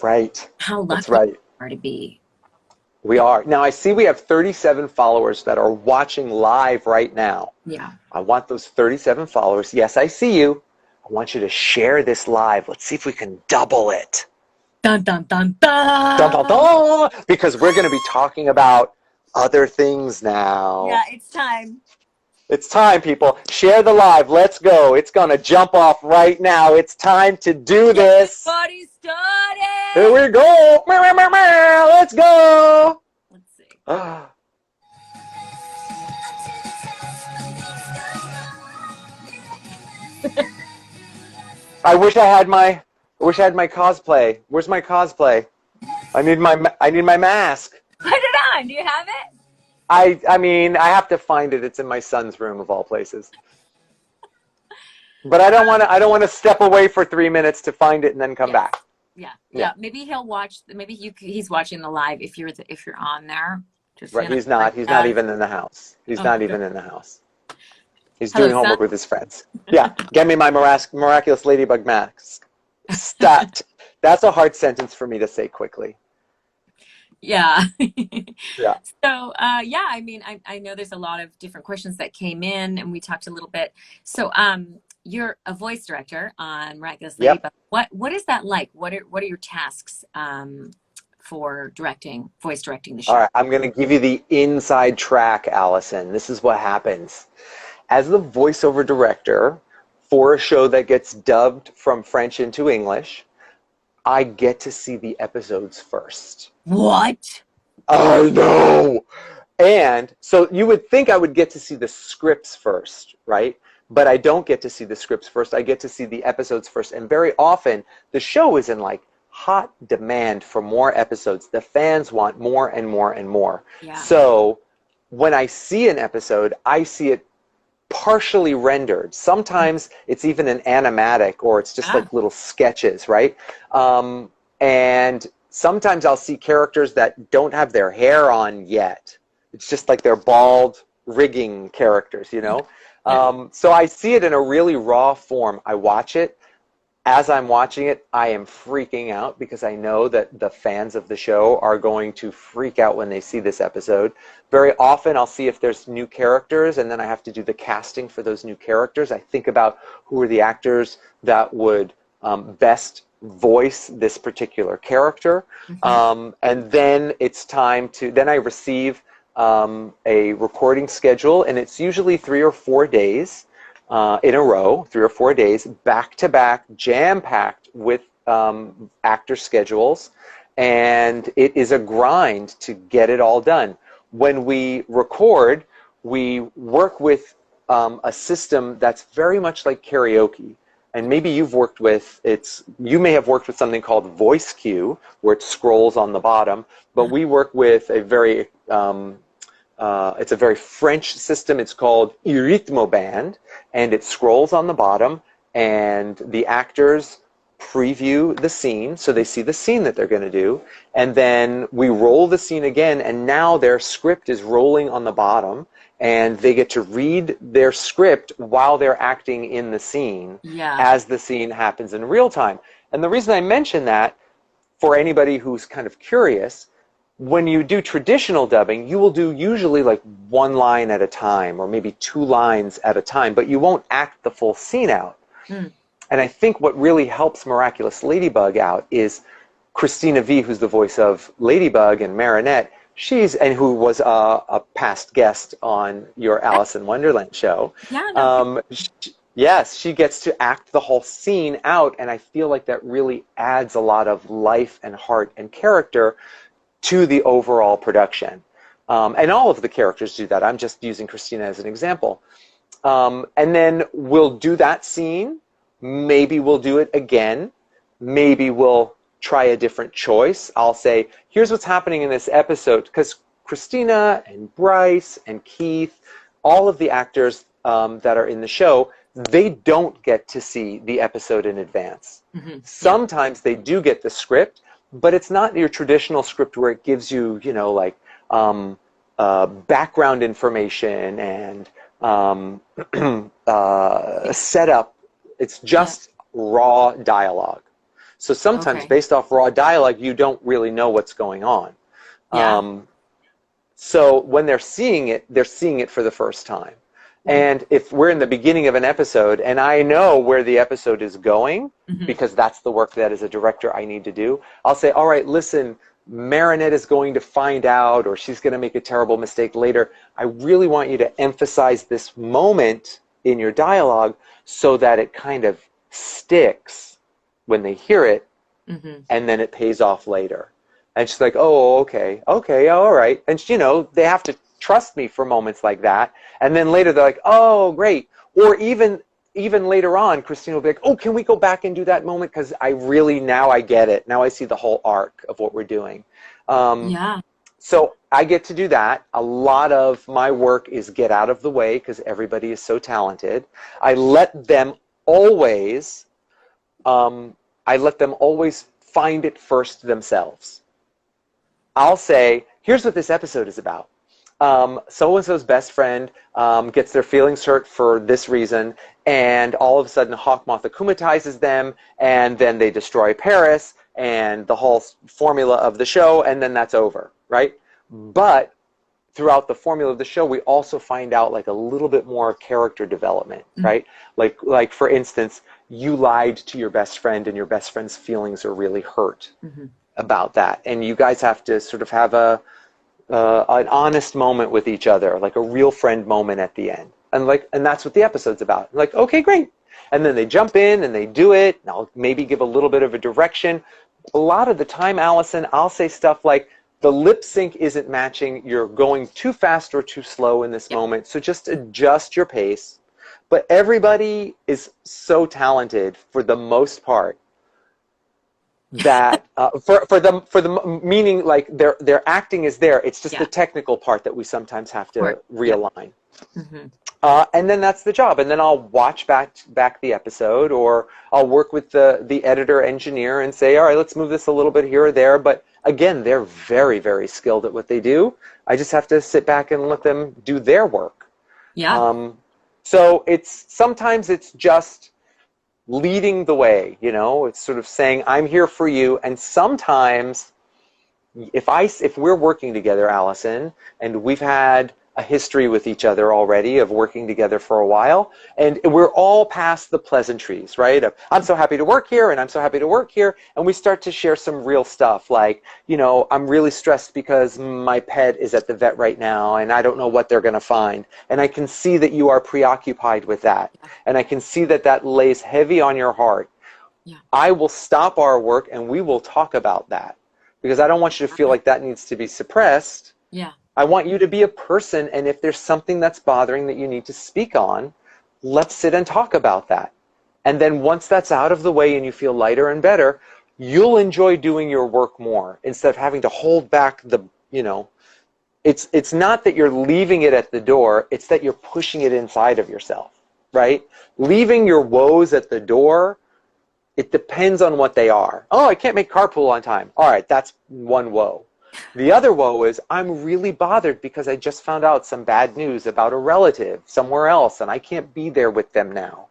Right. How lucky we are to be. We are. Now, I see we have 37 followers that are watching live right now. Yeah. I want those 37 followers. Yes, I see you. I want you to share this live. Let's see if we can double it. Dun, dun, dun, dun. Dun, dun, dun. Because we're going to be talking about other things now. Yeah, it's time. It's time, people. Share the live. Let's go. It's going to jump off right now. It's time to do this. Party started. Here we go. Let's go. Let's see. I wish I had my cosplay. Where's my cosplay? I need my mask. Put it on. Do you have it? I mean, I have to find it. It's in my son's room of all places. But I don't want to step away for 3 minutes to find it and then come back. Yeah. Maybe he'll watch. Maybe he's watching the live if you're on there. Just right. He's not even in the house. He's not even in the house. He's doing homework with his friends. Yeah. Get me my miraculous ladybug mask. Stat. That's a hard sentence for me to say quickly. Yeah. Yeah. So, yeah, I mean, I know there's a lot of different questions that came in, and we talked a little bit. So, you're a voice director on Miraculous Yep. Ladybug. What is that like? What are your tasks for voice directing the All show? right. I'm going to give you the inside track, Alicyn. This is what happens. As the voiceover director for a show that gets dubbed from French into English, I get to see the episodes first. What? I know. And so you would think I would get to see the scripts first, right? But I don't get to see the scripts first. I get to see the episodes first. And very often the show is in like hot demand for more episodes. The fans want more and more and more. Yeah. So when I see an episode, I see it partially rendered. Sometimes it's even an animatic, or it's just Yeah. like little sketches, right? And sometimes I'll see characters that don't have their hair on yet. It's just like they're bald rigging characters, you know? Yeah. So I see it in a really raw form. I watch it. As I'm watching it, I am freaking out because I know that the fans of the show are going to freak out when they see this episode. Very often I'll see if there's new characters, and then I have to do the casting for those new characters. I think about who are the actors that would best voice this particular character. Hmm. And then it's time to, then I receive a recording schedule, and it's usually 3 or 4 days in a row, 3 or 4 days, back to back, jam packed with actor schedules, and it is a grind to get it all done. When we record, we work with a system that's very much like karaoke. And maybe you may have worked with something called voice cue, where it scrolls on the bottom, but we work with it's a very French system. It's called Eurythmo Band, and it scrolls on the bottom, and the actors preview the scene, so they see the scene that they're going to do, and then we roll the scene again, and now their script is rolling on the bottom, and they get to read their script while they're acting in the scene Yeah. as the scene happens in real time. And the reason I mention that, for anybody who's kind of curious, when you do traditional dubbing, you will do usually like one line at a time, or maybe 2 lines at a time, but you won't act the full scene out. Mm. And I think what really helps Miraculous Ladybug out is Christina V, who's the voice of Ladybug and Marinette, and who was a past guest on your Alice in Wonderland show. Yeah. No. Yes, she gets to act the whole scene out, and I feel like that really adds a lot of life and heart and character to the overall production. And all of the characters do that. I'm just using Christina as an example. And then we'll do that scene. Maybe we'll do it again. Maybe we'll try a different choice. I'll say, here's what's happening in this episode. Because Christina and Bryce and Keith, all of the actors that are in the show, they don't get to see the episode in advance. Mm-hmm. Sometimes they do get the script, but it's not your traditional script where it gives you, like background information and setup. It's just raw dialogue. So sometimes based off raw dialogue, you don't really know what's going on. Yeah. So when they're seeing it for the first time. And if we're in the beginning of an episode and I know where the episode is going, because that's the work that as a director I need to do, I'll say, all right, listen, Marinette is going to find out, or she's going to make a terrible mistake later. I really want you to emphasize this moment in your dialogue so that it kind of sticks when they hear it, and then it pays off later. And she's like, oh, okay, all right. And, they have to trust me for moments like that. And then later they're like, oh, great. Or even later on, Christina will be like, oh, can we go back and do that moment? Because now I get it. Now I see the whole arc of what we're doing. So I get to do that. A lot of my work is get out of the way because everybody is so talented. I let them always find it first themselves. I'll say, here's what this episode is about. So-and-so's best friend gets their feelings hurt for this reason, and all of a sudden Hawkmoth akumatizes them, and then they destroy Paris, and the whole formula of the show, and then that's over, right? But throughout the formula of the show, we also find out like a little bit more character development, right? Like for instance, you lied to your best friend and your best friend's feelings are really hurt about that. And you guys have to sort of have an honest moment with each other, like a real friend moment at the end. And that's what the episode's about. Like, okay, great. And then they jump in and they do it. And I'll maybe give a little bit of a direction. A lot of the time, Alicyn, I'll say stuff like, the lip sync isn't matching. You're going too fast or too slow in this moment. So just adjust your pace. But everybody is so talented for the most part that for the meaning, like their acting is there. It's just the technical part that we sometimes have to realign. And then that's the job. And then I'll watch back the episode, or I'll work with the editor engineer and say, all right, let's move this a little bit here or there. But again, they're very, very skilled at what they do. I just have to sit back and let them do their work. So sometimes it's just leading the way, you know, it's sort of saying, I'm here for you. And sometimes if we're working together, Alicyn, and we've had a history with each other already of working together for a while, and we're all past the pleasantries, right? I'm so happy to work here, and I'm so happy to work here, and we start to share some real stuff, like, you know, I'm really stressed because my pet is at the vet right now, and I don't know what they're going to find, and I can see that you are preoccupied with that, and I can see that that lays heavy on your heart. I will stop our work, and we will talk about that, because I don't want you to feel like that needs to be suppressed. I want you to be a person, and if there's something that's bothering that you need to speak on, let's sit and talk about that. And then once that's out of the way and you feel lighter and better, you'll enjoy doing your work more instead of having to hold back the, you know, it's not that you're leaving it at the door, it's that you're pushing it inside of yourself, right? Leaving your woes at the door, it depends on what they are. Oh, I can't make carpool on time. All right, that's one woe. The other woe is, I'm really bothered because I just found out some bad news about a relative somewhere else and I can't be there with them now.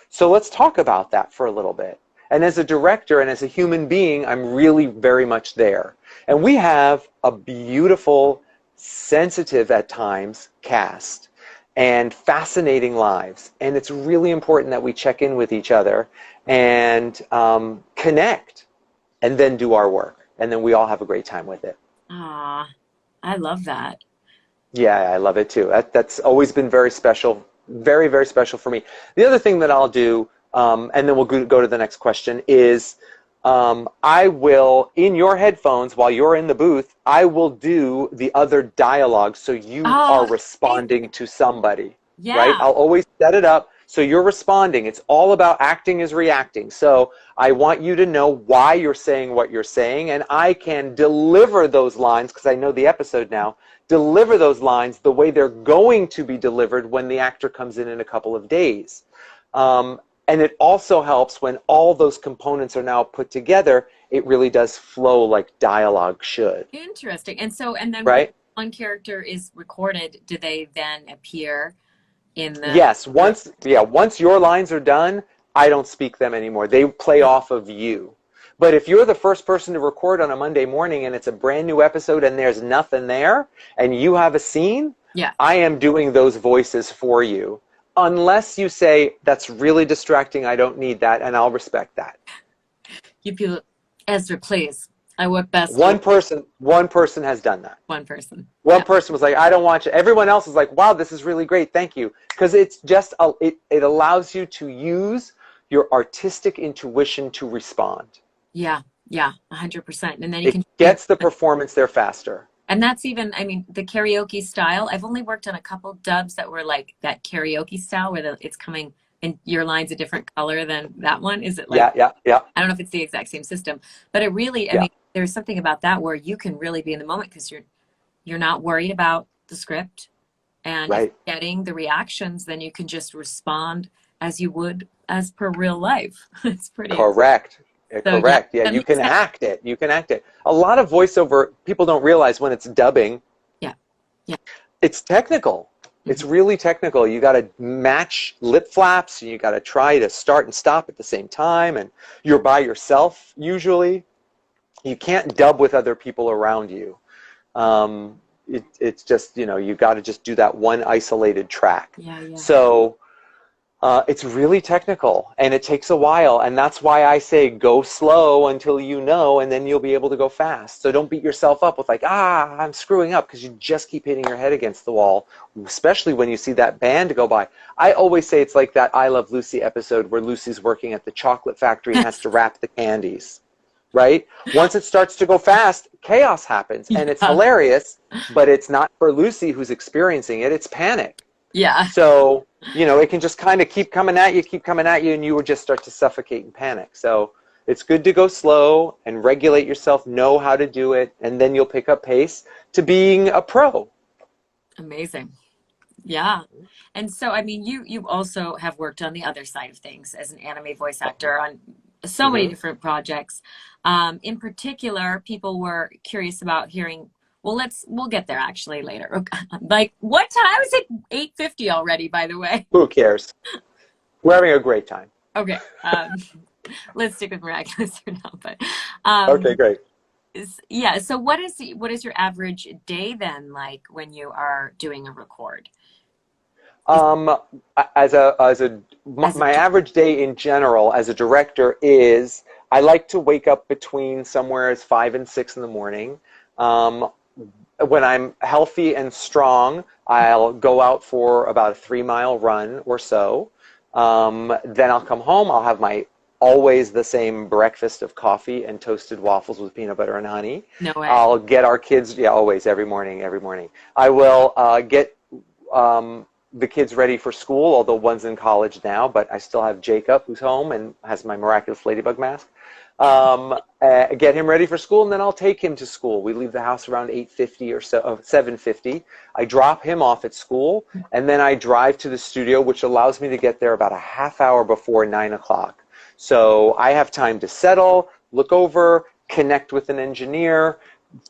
So let's talk about that for a little bit. And as a director and as a human being, I'm really very much there. And we have a beautiful, sensitive at times cast and fascinating lives. And it's really important that we check in with each other and connect and then do our work. And then we all have a great time with it. Ah, I love that. Yeah, I love it too. That's always been very special, very, very special for me. The other thing that I'll do, and then we'll go to the next question, is I will, in your headphones, while you're in the booth, I will do the other dialogue so you are responding to somebody. Right? I'll always set it up so you're responding. It's all about acting is reacting. So I want you to know why you're saying what you're saying, and I can deliver those lines, because I know the episode now, deliver those lines the way they're going to be delivered when the actor comes in a couple of days. And it also helps when all those components are now put together, it really does flow like dialogue should. Interesting. And then right? when one character is recorded, do they then appear in the... Yes, once your lines are done, I don't speak them anymore. They play off of you. But if you're the first person to record on a Monday morning and it's a brand new episode and there's nothing there and you have a scene, I am doing those voices for you. Unless you say, that's really distracting, I don't need that, and I'll respect that. You people, Ezra, please. I work best. One person has done that. One person. One person was like, I don't want you. Everyone else is like, wow, this is really great. Thank you. Because it's just, it allows you to use your artistic intuition to respond. Yeah, 100%. And then you can gets the performance there faster. And that's even, I mean, the karaoke style. I've only worked on a couple dubs that were like that karaoke style where it's coming and your line's a different color than that one. Is it like, yeah. I don't know if it's the exact same system, but it really, I mean, there's something about that where you can really be in the moment because you're not worried about the script and if you're getting the reactions, then you can just respond as you would as per real life. It's pretty correct. Correct. Yeah, you can act it. You can act it. A lot of voiceover, people don't realize when it's dubbing. Yeah. It's technical. It's really technical. You got to match lip flaps, and you got to try to start and stop at the same time, and you're by yourself usually. You can't dub with other people around you. It's just, you got to just do that one isolated track. Yeah. So it's really technical, and it takes a while, and that's why I say go slow until you know, and then you'll be able to go fast. So don't beat yourself up with like, I'm screwing up, because you just keep hitting your head against the wall, especially when you see that band go by. I always say it's like that I Love Lucy episode where Lucy's working at the chocolate factory and has to wrap the candies, right? Once it starts to go fast, chaos happens, and it's hilarious, but it's not for Lucy who's experiencing it, it's panic. Yeah. So, it can just kind of keep coming at you, and you would just start to suffocate and panic. So it's good to go slow and regulate yourself, know how to do it, and then you'll pick up pace to being a pro. Amazing. Yeah. And so, I mean, you also have worked on the other side of things as an anime voice actor on so many different projects. In particular, people were curious about hearing. Well, we'll get there actually later. Like, what time is it? 8:50 already, by the way. Who cares? We're having a great time. Okay. Let's stick with miraculous for now. But okay, great. Yeah. So what is your average day then like when you are doing a record? My average day in general as a director is I like to wake up between somewhere as 5 and 6 in the morning. When I'm healthy and strong, I'll go out for about a 3-mile run or so. Then I'll come home. I'll have my always the same breakfast of coffee and toasted waffles with peanut butter and honey. No way. I'll get our kids, always, every morning. I will get the kids ready for school, although one's in college now, but I still have Jacob who's home and has my miraculous ladybug mask. Get him ready for school, and then I'll take him to school. We leave the house around 8:50 or so, 7:50. I drop him off at school, and then I drive to the studio, which allows me to get there about a half hour before 9 o'clock. So I have time to settle, look over, connect with an engineer,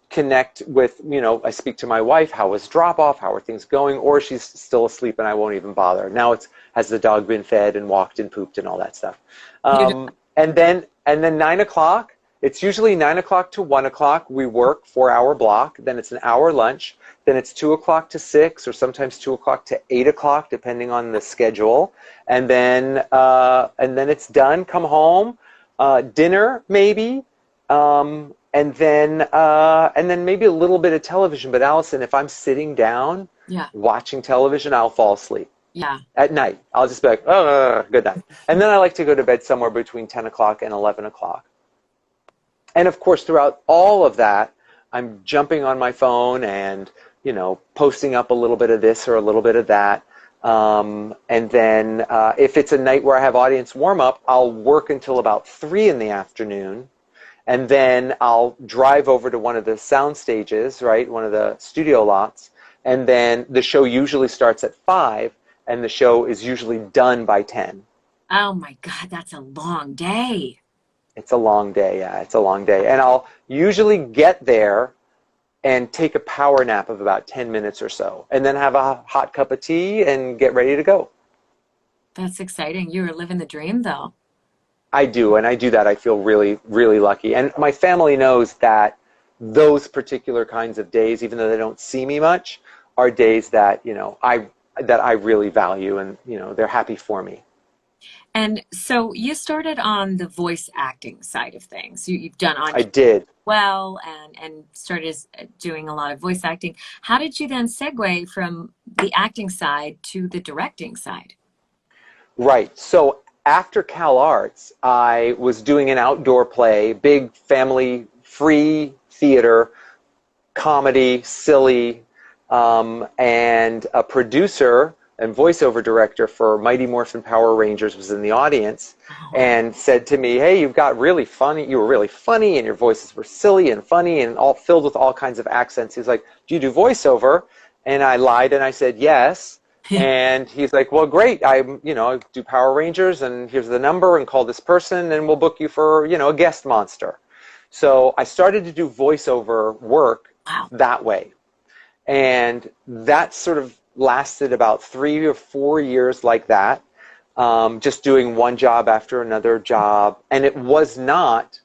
connect with, I speak to my wife, how was drop-off, how are things going, or she's still asleep and I won't even bother. Now has the dog been fed and walked and pooped and all that stuff. And then 9 o'clock, it's usually 9 o'clock to 1 o'clock. We work 4-hour block. Then it's an hour lunch. Then it's 2 o'clock to 6, or sometimes 2 o'clock to 8 o'clock, depending on the schedule. And then it's done. Come home, dinner maybe, and then maybe a little bit of television. But Alicyn, if I'm sitting down watching television, I'll fall asleep. Yeah. At night. I'll just be like, good night. And then I like to go to bed somewhere between 10 o'clock and 11 o'clock. And of course, throughout all of that, I'm jumping on my phone and, posting up a little bit of this or a little bit of that. And then if it's a night where I have audience warm-up, I'll work until about 3 in the afternoon. And then I'll drive over to one of the sound stages, right, one of the studio lots. And then the show usually starts at 5. And the show is usually done by 10. Oh my God, that's a long day. It's a long day, yeah, it's a long day. And I'll usually get there and take a power nap of about 10 minutes or so, and then have a hot cup of tea and get ready to go. That's exciting. You are living the dream, though. I do, and I do that. I feel really, really lucky. And my family knows that those particular kinds of days, even though they don't see me much, are days that, I really value, and they're happy for me. And so you started on the voice acting side of things. You've done on I did well, and started doing a lot of voice acting. How did you then segue from the acting side to the directing side? Right. So after Cal Arts, I was doing an outdoor play, big family free theater, comedy, silly. And a producer and voiceover director for Mighty Morphin Power Rangers was in the audience and said to me, hey, you were really funny, and your voices were silly and funny and all filled with all kinds of accents. He's like, do you do voiceover? And I lied and I said yes. And he's like, well, great. I do Power Rangers, and here's the number, and call this person, and we'll book you for, a guest monster. So I started to do voiceover work that way. And that sort of lasted about 3 or 4 years like that, just doing one job after another job. And it was not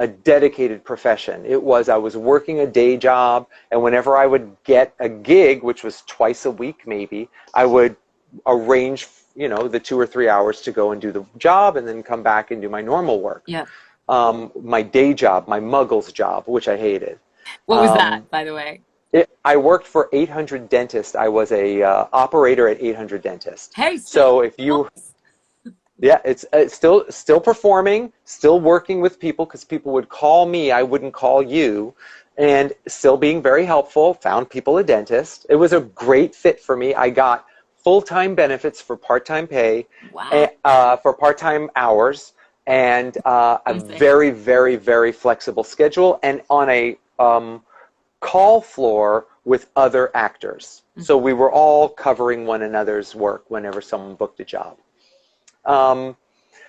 a dedicated profession. It was, I was working a day job, and whenever I would get a gig, which was twice a week maybe, I would arrange, the 2 or 3 hours to go and do the job and then come back and do my normal work. Yeah. My day job, my muggle's job, which I hated. What was that, by the way? I worked for 800 Dentist. I was a operator at 800 Dentist. Hey, so if you, yeah, it's still performing, still working with people, because people would call me, I wouldn't call you, and still being very helpful. Found people a dentist. It was a great fit for me. I got full-time benefits for part-time pay, for part-time hours, and a very, very, very flexible schedule, and on a call floor with other actors. So we were all covering one another's work whenever someone booked a job.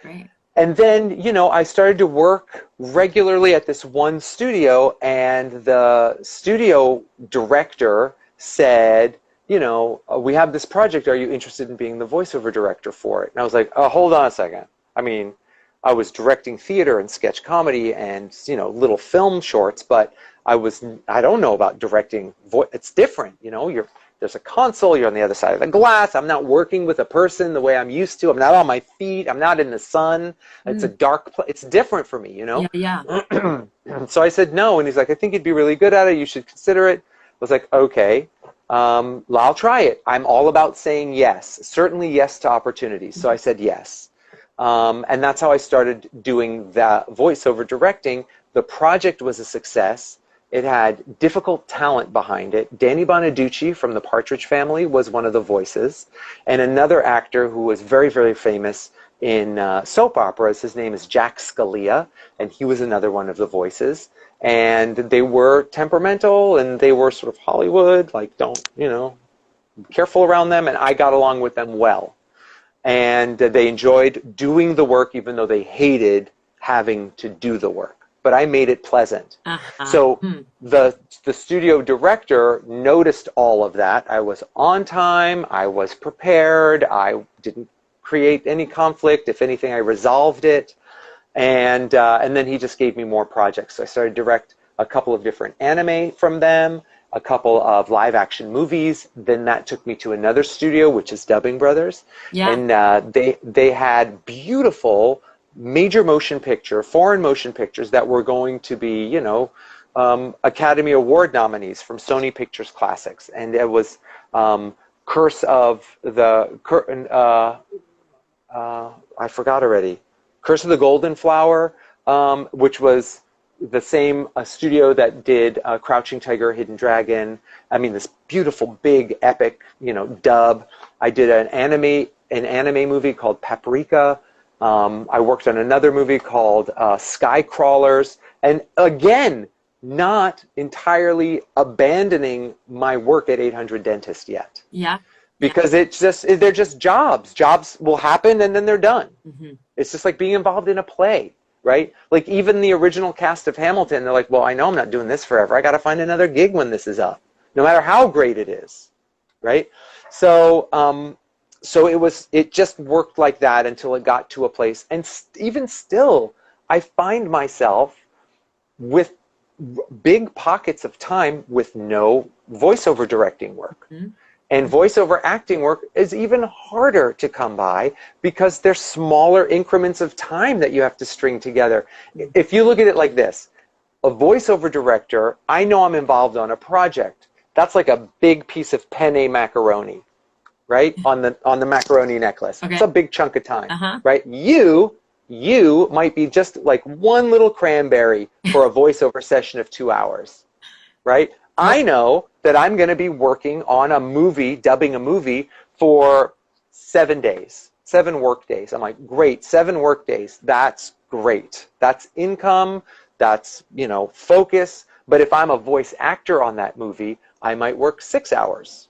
Great. And then, I started to work regularly at this one studio, and the studio director said, we have this project. Are you interested in being the voiceover director for it? And I was like, oh, hold on a second. I mean, I was directing theater and sketch comedy and, little film shorts, but I don't know about directing voice. It's different, there's a console, you're on the other side of the glass. I'm not working with a person the way I'm used to. I'm not on my feet. I'm not in the sun. It's a dark place. It's different for me, Yeah. So I said no, and he's like, I think you'd be really good at it. You should consider it. I was like, okay, I'll try it. I'm all about saying yes, certainly yes to opportunities. So I said yes. And that's how I started doing that voiceover directing. The project was a success. It had difficult talent behind it. Danny Bonaducci from the Partridge Family was one of the voices, and another actor who was very, very famous in soap operas. His name is Jack Scalia, and he was another one of the voices. And they were temperamental, and they were sort of Hollywood, like, don't, be careful around them, and I got along with them well. And they enjoyed doing the work, even though they hated having to do the work. But I made it pleasant. So the studio director noticed all of that. I was on time. I was prepared. I didn't create any conflict. If anything, I resolved it. And then he just gave me more projects. So I started to direct a couple of different anime from them, a couple of live action movies. Then that took me to another studio, which is Dubbing Brothers. Yeah. And they had beautiful major motion picture, foreign motion pictures that were going to be, Academy Award nominees from Sony Pictures Classics. And it was Curse of the, I forgot already, Curse of the Golden Flower, which was the same studio that did Crouching Tiger, Hidden Dragon. I mean, this beautiful, big, epic, dub. I did an anime movie called Paprika. I worked on another movie called Sky Crawlers, and again, not entirely abandoning my work at 800 Dentist yet. Yeah. Because they're just jobs. Jobs will happen and then they're done. It's just like being involved in a play, right? Like even the original cast of Hamilton, they're like, well, I know I'm not doing this forever. I got to find another gig when this is up, no matter how great it is, right? So, it just worked like that until it got to a place. And even still, I find myself with big pockets of time with no voiceover directing work. And voiceover acting work is even harder to come by because there's smaller increments of time that you have to string together. If you look at it like this, a voiceover director, I know I'm involved on a project. That's like a big piece of penne macaroni, right? On the macaroni necklace. Okay. It's a big chunk of time, right? You might be just like one little cranberry for a voiceover session of 2 hours, right? I know that I'm going to be working on a movie, dubbing a movie for 7 days, 7 work days. I'm like, great, 7 work days. That's great. That's income. That's, focus. But if I'm a voice actor on that movie, I might work 6 hours.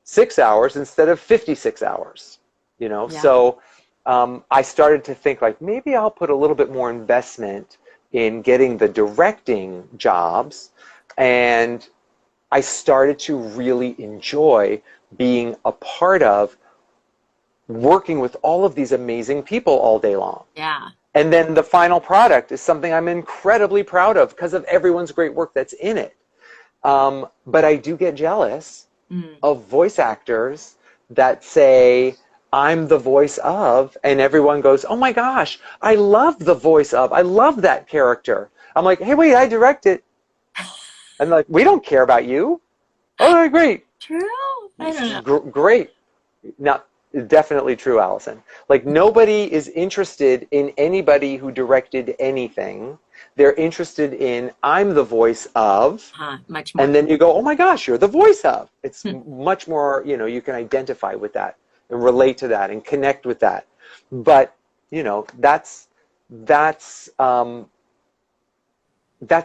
6 hours instead of 56 hours, Yeah. So I started to think like, maybe I'll put a little bit more investment in getting the directing jobs. And I started to really enjoy being a part of working with all of these amazing people all day long. Yeah. And then the final product is something I'm incredibly proud of because of everyone's great work that's in it. But I do get jealous of voice actors that say, I'm the voice of, and everyone goes, oh my gosh, I love the voice of, I love that character. I'm like, hey, wait, I direct it. And like, we don't care about you. Oh, great. True? I don't know. Great. Now, definitely true, Alicyn. Like, nobody is interested in anybody who directed anything. They're interested in, I'm the voice of, much more. And then you go, oh my gosh, you're the voice of. It's much more, you can identify with that and relate to that and connect with that. But, that's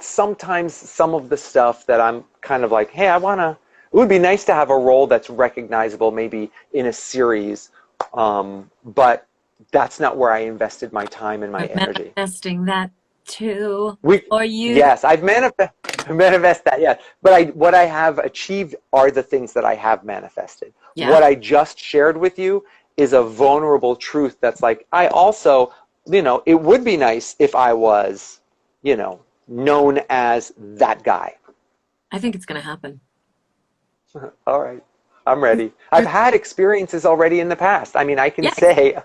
sometimes some of the stuff that I'm kind of like, hey, it would be nice to have a role that's recognizable maybe in a series, but that's not where I invested my time and my energy. Manifesting that too. Yes, I've manifest that, yeah. But what I have achieved are the things that I have manifested. Yeah. What I just shared with you is a vulnerable truth that's like, I also, it would be nice if I was, known as that guy. I think it's going to happen. All right. I'm ready. I've had experiences already in the past. I mean, I can say,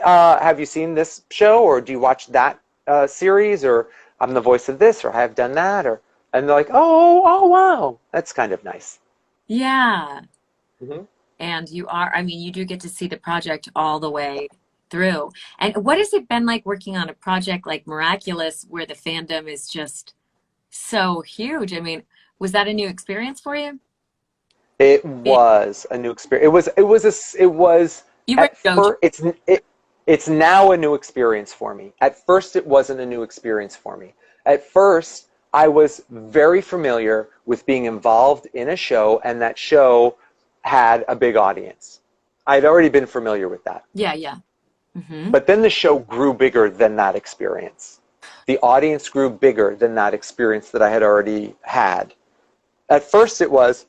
have you seen this show, or do you watch that series, or I'm the voice of this, or I have done that, and they're like, oh, wow. That's kind of nice. Yeah. Mm-hmm. And you do get to see the project all the way through. And what has it been like working on a project like Miraculous, where the fandom is just so huge? I mean, was that a new experience for you? It was a new experience. It's now a new experience for me. At first, it wasn't a new experience for me. At first, I was very familiar with being involved in a show, and that show had a big audience. I'd already been familiar with that. Yeah. Mm-hmm. But then the show grew bigger than that experience. The audience grew bigger than that experience that I had already had. At first, it was,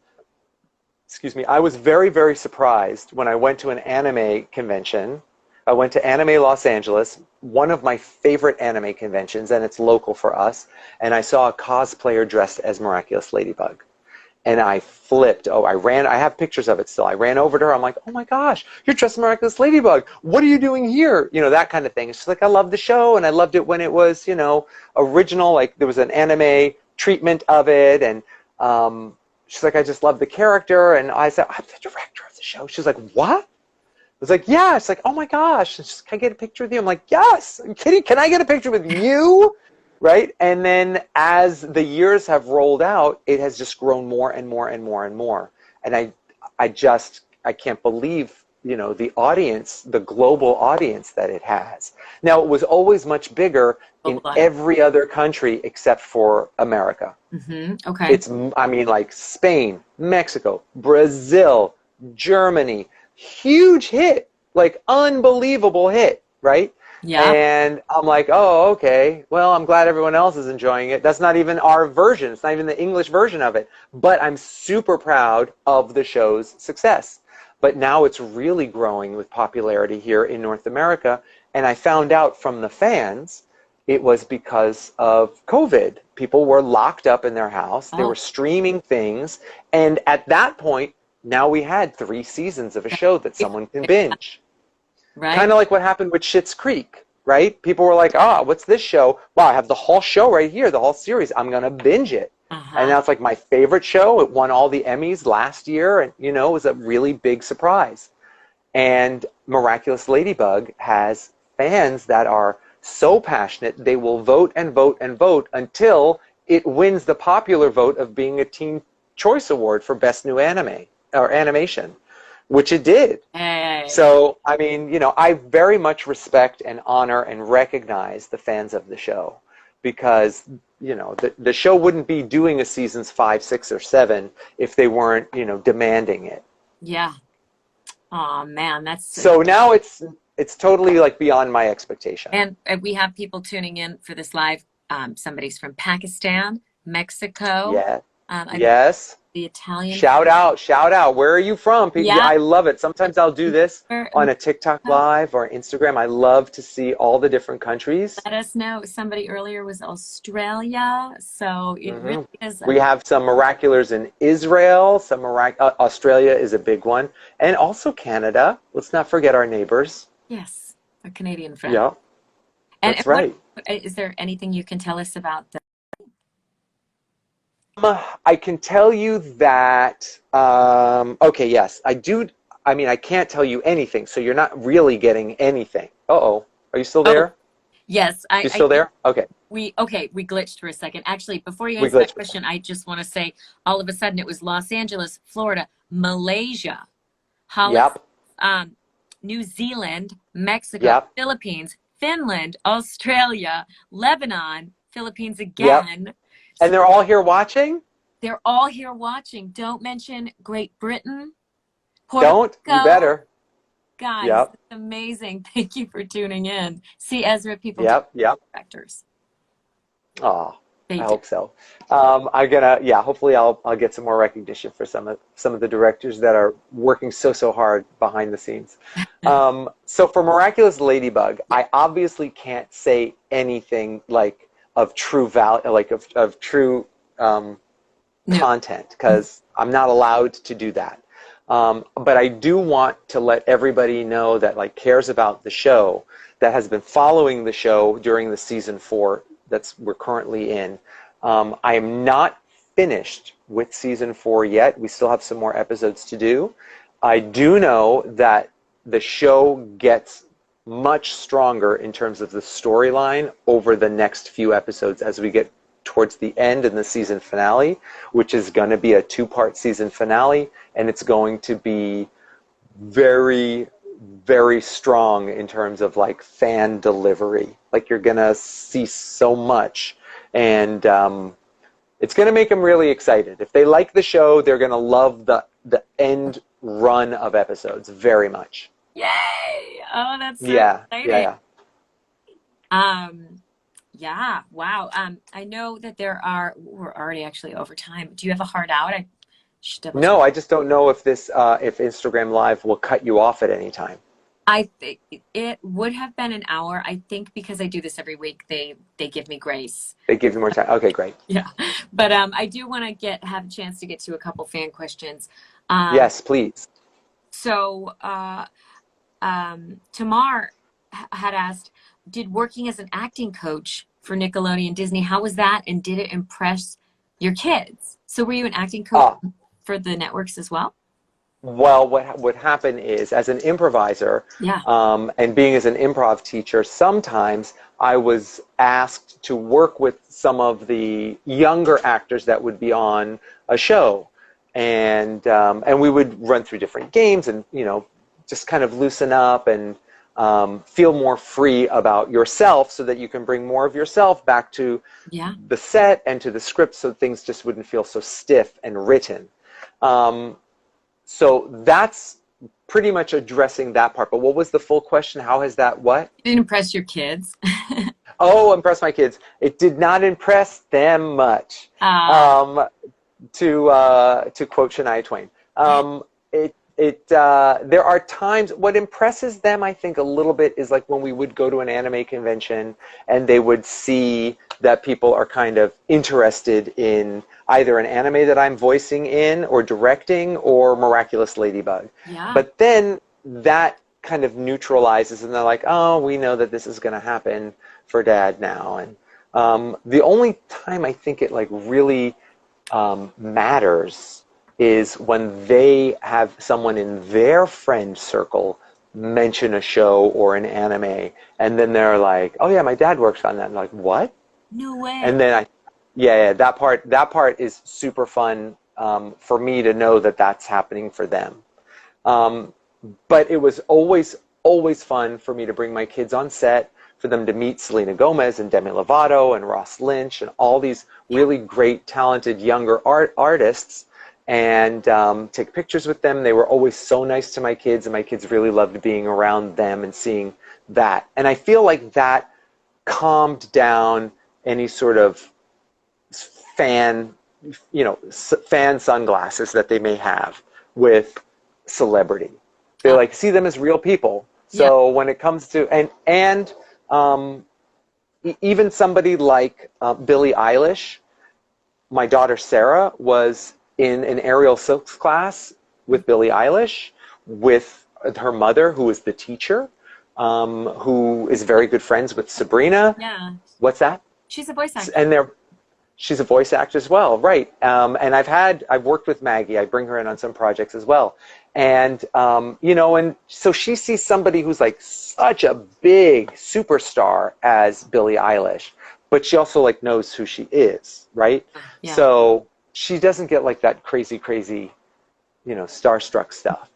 I was very, very surprised when I went to an anime convention. I went to Anime Los Angeles, one of my favorite anime conventions, and it's local for us, and I saw a cosplayer dressed as Miraculous Ladybug. And I flipped. I have pictures of it still. I ran over to her. I'm like, oh my gosh, you're dressed as Miraculous Ladybug. What are you doing here? That kind of thing. She's like, I love the show, and I loved it when it was, original. Like, there was an anime treatment of it, and she's like, I just love the character. And I said, I'm the director of the show. She's like, what? I was like, yeah. She's like, oh my gosh. And she's like, can I get a picture with you? I'm like, yes. Are you kidding? Can I get a picture with you? Right? And then as the years have rolled out, it has just grown more and more and more and more. And I can't believe, the audience, the global audience that it has. Now, it was always much bigger in every other country except for America. Mm-hmm. Okay. Like Spain, Mexico, Brazil, Germany, huge hit, like unbelievable hit, right? Yeah. And I'm like, oh, okay. Well, I'm glad everyone else is enjoying it. That's not even our version. It's not even the English version of it. But I'm super proud of the show's success. But now it's really growing with popularity here in North America. And I found out from the fans it was because of COVID. People were locked up in their house. They were streaming things. And at that point, now we had 3 seasons of a show that someone can binge. Right. Kind of like what happened with Schitt's Creek, right? People were like, what's this show? Wow, I have the whole show right here, the whole series. I'm going to binge it. And now it's like my favorite show. It won all the Emmys last year, and, it was a really big surprise. And Miraculous Ladybug has fans that are so passionate, they will vote and vote and vote until it wins the popular vote of being a Teen Choice Award for Best New Anime or Animation, which it did. Hey. So, I very much respect and honor and recognize the fans of the show, because, the show wouldn't be doing a seasons 5, 6, or 7 if they weren't, demanding it. Yeah. Oh man, that's so now it's totally like beyond my expectation. And we have people tuning in for this live. Somebody's from Pakistan, Mexico. Yeah. Yes. the Italian. Shout out. Where are you from? Yeah, Yeah. I love it. Sometimes I'll do this on a TikTok live or Instagram. I love to see all the different countries. Let us know. Somebody earlier was Australia, so it really is. We have some miraculars in Israel. Australia is a big one, and also Canada. Let's not forget our neighbors. Yes, a Canadian friend. Yeah, that's right. Is there anything you can tell us about the? I can tell you that. Okay, yes, I do. I mean, I can't tell you anything, so you're not really getting anything. Uh-oh. Are you still there? Yes. You still there? Okay. We glitched for a second. Actually, before you answer that question, I just want to say, all of a sudden it was Los Angeles, Florida, Malaysia, Holland, New Zealand, Mexico, Philippines, Finland, Australia, Lebanon, Philippines again. And they're all here watching? They're all here watching. Don't mention Great Britain. Don't. You better. Guys, it's amazing. Thank you for tuning in. See, Ezra, people directors. Oh, I hope so. Hopefully I'll get some more recognition for some of the directors that are working so hard behind the scenes. So for Miraculous Ladybug, I obviously can't say anything like of true value, like of true content, because I'm not allowed to do that. But I do want to let everybody know that cares about the show, that has been following the show during the season 4 we're currently in. I am not finished with season 4 yet. We still have some more episodes to do. I do know that the show gets much stronger in terms of the storyline over the next few episodes as we get towards the end in the season finale, which is going to be a 2-part season finale, and it's going to be very, very strong in terms of fan delivery. You're going to see so much, and it's going to make them really excited. If they like the show, they're going to love the end run of episodes very much. Yay! Oh, that's so exciting. Yeah. Wow. I know that we're already actually over time. Do you have a hard out? No, I just don't know if if Instagram Live will cut you off at any time. I think it would have been an hour. I think because I do this every week, they give me grace. They give you more time. Okay, great. Yeah. But I do want to have a chance to get to a couple fan questions. Yes, please. So Tamar had asked, did working as an acting coach for Nickelodeon Disney, how was that, and did it impress your kids? So were you an acting coach for the networks as well? Well, what happened is, as an improviser, and being as an improv teacher, sometimes I was asked to work with some of the younger actors that would be on a show, and we would run through different games, and just kind of loosen up and feel more free about yourself, so that you can bring more of yourself back to the set and to the script, so things just wouldn't feel so stiff and written. So that's pretty much addressing that part. But what was the full question? How has that what? Did it impress your kids? Impress my kids. It did not impress them much. To quote Shania Twain. There are times, what impresses them, I think, a little bit is when we would go to an anime convention and they would see that people are kind of interested in either an anime that I'm voicing in or directing or Miraculous Ladybug. Yeah. But then that kind of neutralizes, and they're like, oh, we know that this is going to happen for Dad now. And the only time I think it really matters is when they have someone in their friend circle mention a show or an anime, and then they're like, oh yeah, my dad works on that. And I'm like, what? No way. And then that part is super fun for me to know that that's happening for them. But it was always fun for me to bring my kids on set, for them to meet Selena Gomez and Demi Lovato and Ross Lynch and all these really great, talented younger artists, and take pictures with them. They were always so nice to my kids, and my kids really loved being around them and seeing that. And I feel like that calmed down any sort of fan fan sunglasses that they may have with celebrity. They like see them as real people. So when it comes to even somebody like Billie Eilish, my daughter Sarah was in an aerial silks class with Billie Eilish, with her mother, who is the teacher, who is very good friends with Sabrina. Yeah. What's that? She's a voice actor. And she's a voice actor as well, right? And I've worked with Maggie. I bring her in on some projects as well. And and so she sees somebody who's like such a big superstar as Billie Eilish, but she also like knows who she is, right? Yeah. So she doesn't get like that crazy, starstruck stuff.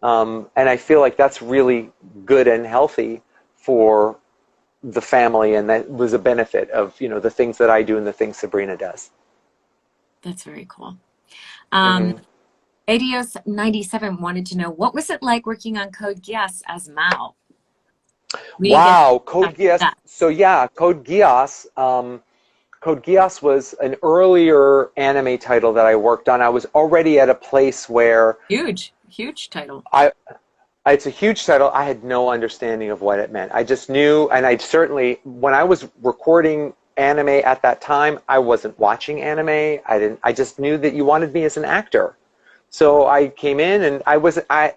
And I feel like that's really good and healthy for the family, and that was a benefit of the things that I do and the things Sabrina does. That's very cool. Adios97 wanted to know, what was it like working on Code Geass as Mao? Wow, Code Geass. So yeah, Code Geass. Code Geass was an earlier anime title that I worked on. I was already at a place where huge title. It's a huge title. I had no understanding of what it meant. I just knew, and I certainly, when I was recording anime at that time, I wasn't watching anime. I just knew that you wanted me as an actor. So I came in and Alicyn, I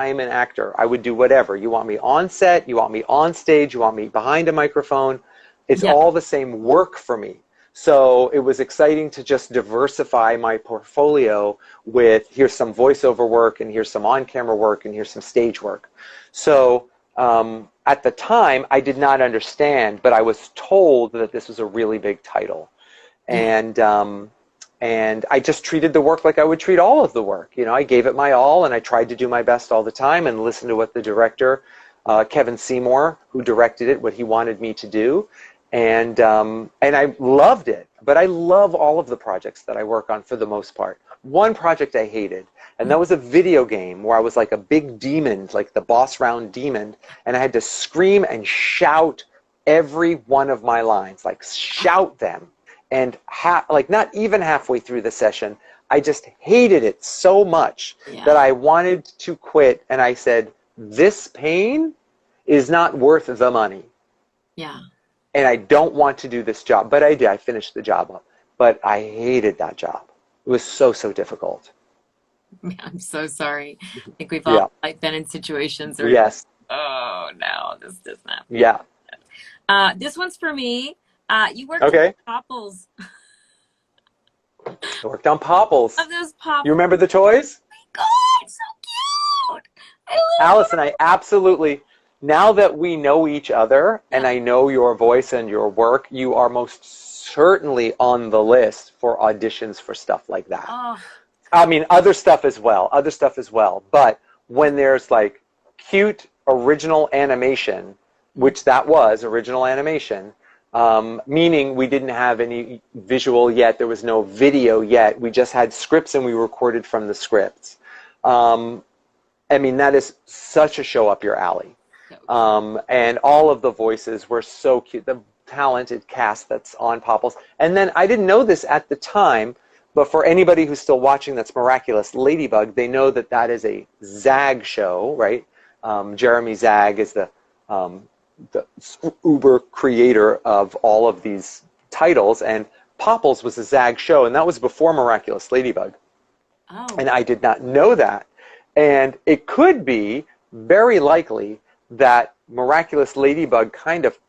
am an actor. I would do whatever. You want me on set, you want me on stage, you want me behind a microphone. It's all the same work for me. So it was exciting to just diversify my portfolio with, here's some voiceover work, and here's some on-camera work, and here's some stage work. So at the time, I did not understand, but I was told that this was a really big title. And I just treated the work like I would treat all of the work. I gave it my all, and I tried to do my best all the time and listen to what the director, Kevin Seymour, who directed it, what he wanted me to do. And I loved it. But I love all of the projects that I work on for the most part. One project I hated, and that was a video game where I was like a big demon, like the boss round demon, and I had to scream and shout every one of my lines, like shout them. And like not even halfway through the session, I just hated it so much that I wanted to quit. And I said, this pain is not worth the money. Yeah. And I don't want to do this job. But I did. I finished the job up. But I hated that job. It was so difficult. I'm so sorry. I think we've all been in situations where oh, no, this does not. Yeah. This one's for me. You worked on Popples. I worked on Popples. Of those Popples. You remember the toys? Oh my God, so cute. Alicyn, I absolutely, now that we know each other and I know your voice and your work, you are most certainly on the list for auditions for stuff like that. Oh. I mean, other stuff as well. But when there's like cute original animation, which that was original animation, meaning we didn't have any visual yet, there was no video yet, we just had scripts and we recorded from the scripts. I mean, that is such a show up your alley. And all of the voices were so cute, the talented cast that's on Popples. And then I didn't know this at the time, but for anybody who's still watching that's Miraculous Ladybug, they know that that is a Zag show, right? Jeremy Zag is the uber creator of all of these titles, and Popples was a Zag show, and that was before Miraculous Ladybug. Oh. And I did not know that. And it could be very likely that Miraculous Ladybug kind of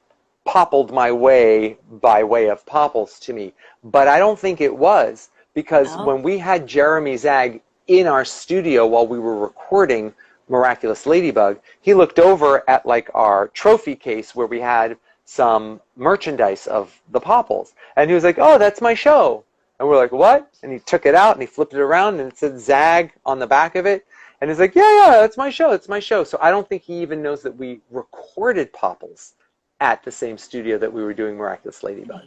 poppled my way by way of Popples to me. But I don't think it was, because when we had Jeremy Zag in our studio while we were recording Miraculous Ladybug, he looked over at like our trophy case where we had some merchandise of the Popples, and he was like, oh, that's my show. And we're like, what? And he took it out and he flipped it around and it said Zag on the back of it, and he's like, yeah, that's my show, it's my show. So I don't think he even knows that we recorded Popples at the same studio that we were doing Miraculous Ladybug.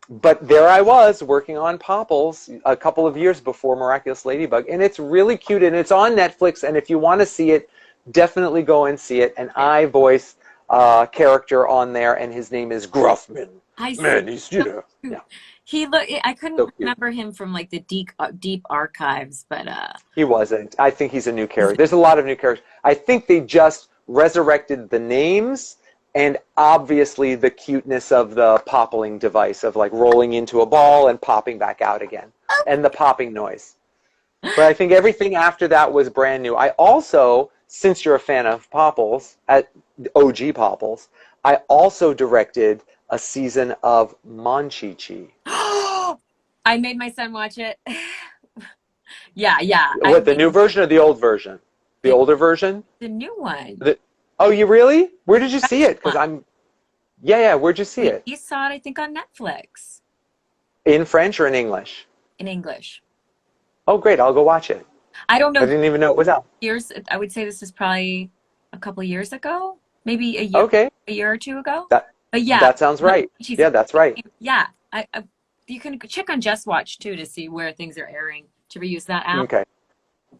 But there I was working on Popples a couple of years before Miraculous Ladybug, and it's really cute, and it's on Netflix, and if you want to see it, definitely go and see it. And I voice character on there, and his name is Gruffman. Man, he's, you know, yeah. I couldn't So remember him from like the deep archives, but he wasn't. I think he's a new character. There's a lot of new characters. I think they just resurrected the names and obviously the cuteness of the poppling device of like rolling into a ball and popping back out again, and the popping noise. But I think everything after that was brand new. I also, since you're a fan of Popples, at OG Popples, I also directed a season of Monchi-Chi. I made my son watch it. Yeah. What, the new version or the old version? The older version? The new one. Oh, you really? Where did you see it? Because I'm... Yeah, where'd you see it? You saw it, I think, on Netflix. In French or in English? In English. Oh, great. I'll go watch it. I don't know. I didn't even know it was out. I would say this is probably a couple of years ago. Maybe a year or two ago. But yeah. That sounds right. Yeah, that's right. Yeah. You can check on Just Watch, too, to see where things are airing, to reuse that app. Okay.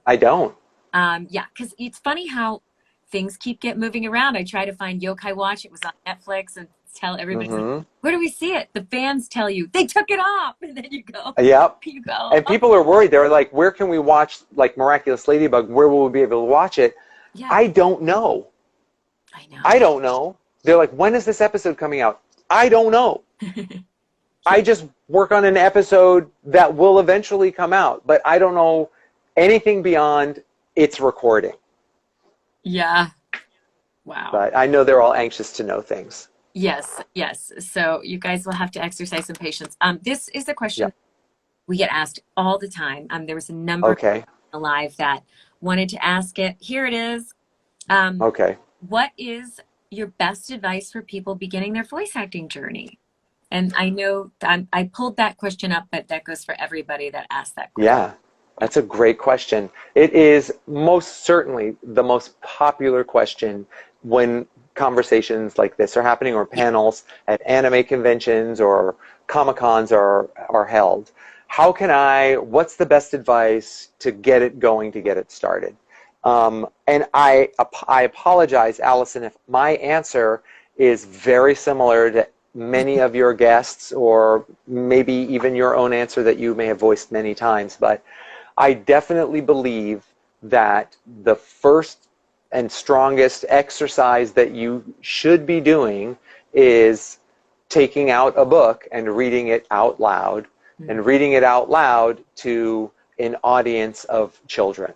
I don't. Yeah, because it's funny how things keep moving around. I try to find Yokai Watch. It was on Netflix, and tell everybody, like, where do we see it? The fans tell you, they took it off. And then you go. Yep. You go. And people are worried. They're like, where can we watch, like, Miraculous Ladybug? Where will we be able to watch it? Yeah. I don't know. I don't know. They're like, when is this episode coming out? I don't know. I just work on an episode that will eventually come out, but I don't know anything beyond its recording. Yeah. Wow. But I know they're all anxious to know things. Yes. So you guys will have to exercise some patience. This is a question we get asked all the time. There was a number of people alive that wanted to ask it. Here it is. What is your best advice for people beginning their voice acting journey? And I know I pulled that question up, but that goes for everybody that asked that question. Yeah, that's a great question. It is most certainly the most popular question when conversations like this are happening, or panels at anime conventions or Comic-Cons are held. What's the best advice to get it going, to get it started? And I apologize, Alicyn, if my answer is very similar to many of your guests, or maybe even your own answer that you may have voiced many times, but I definitely believe that the first and strongest exercise that you should be doing is taking out a book and reading it out loud, and reading it out loud to an audience of children.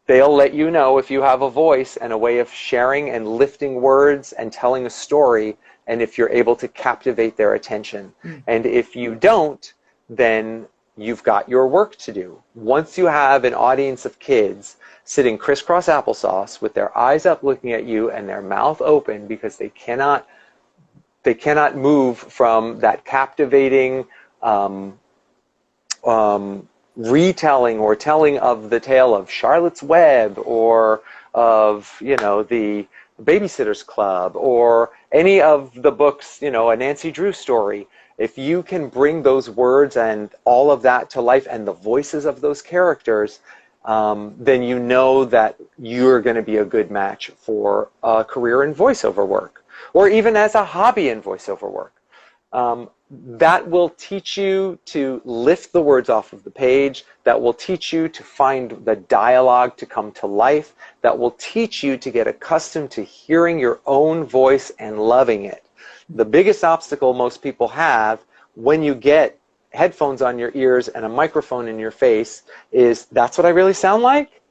They'll let you know if you have a voice and a way of sharing and lifting words and telling a story, and if you're able to captivate their attention. And if you don't, then you've got your work to do. Once you have an audience of kids sitting crisscross applesauce with their eyes up looking at you and their mouth open because they cannot move from that captivating retelling or telling of the tale of Charlotte's Web, or of, the Babysitter's Club, or any of the books, a Nancy Drew story. If you can bring those words and all of that to life and the voices of those characters, then you know that you're going to be a good match for a career in voiceover work, or even as a hobby in voiceover work. That will teach you to lift the words off of the page. That will teach you to find the dialogue to come to life. That will teach you to get accustomed to hearing your own voice and loving it. The biggest obstacle most people have when you get headphones on your ears and a microphone in your face is, that's what I really sound like?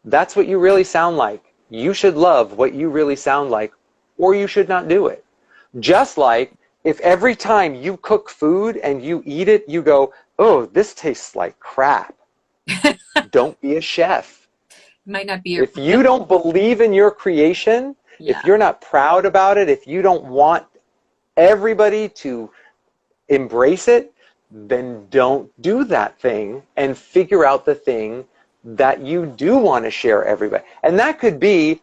That's what you really sound like. You should love what you really sound like, or you should not do it. Just like if every time you cook food and you eat it, you go, oh, this tastes like crap. Don't be a chef. Might not be if you don't believe in your creation, if you're not proud about it, if you don't want everybody to embrace it, then don't do that thing, and figure out the thing that you do want to share everybody. And that could be,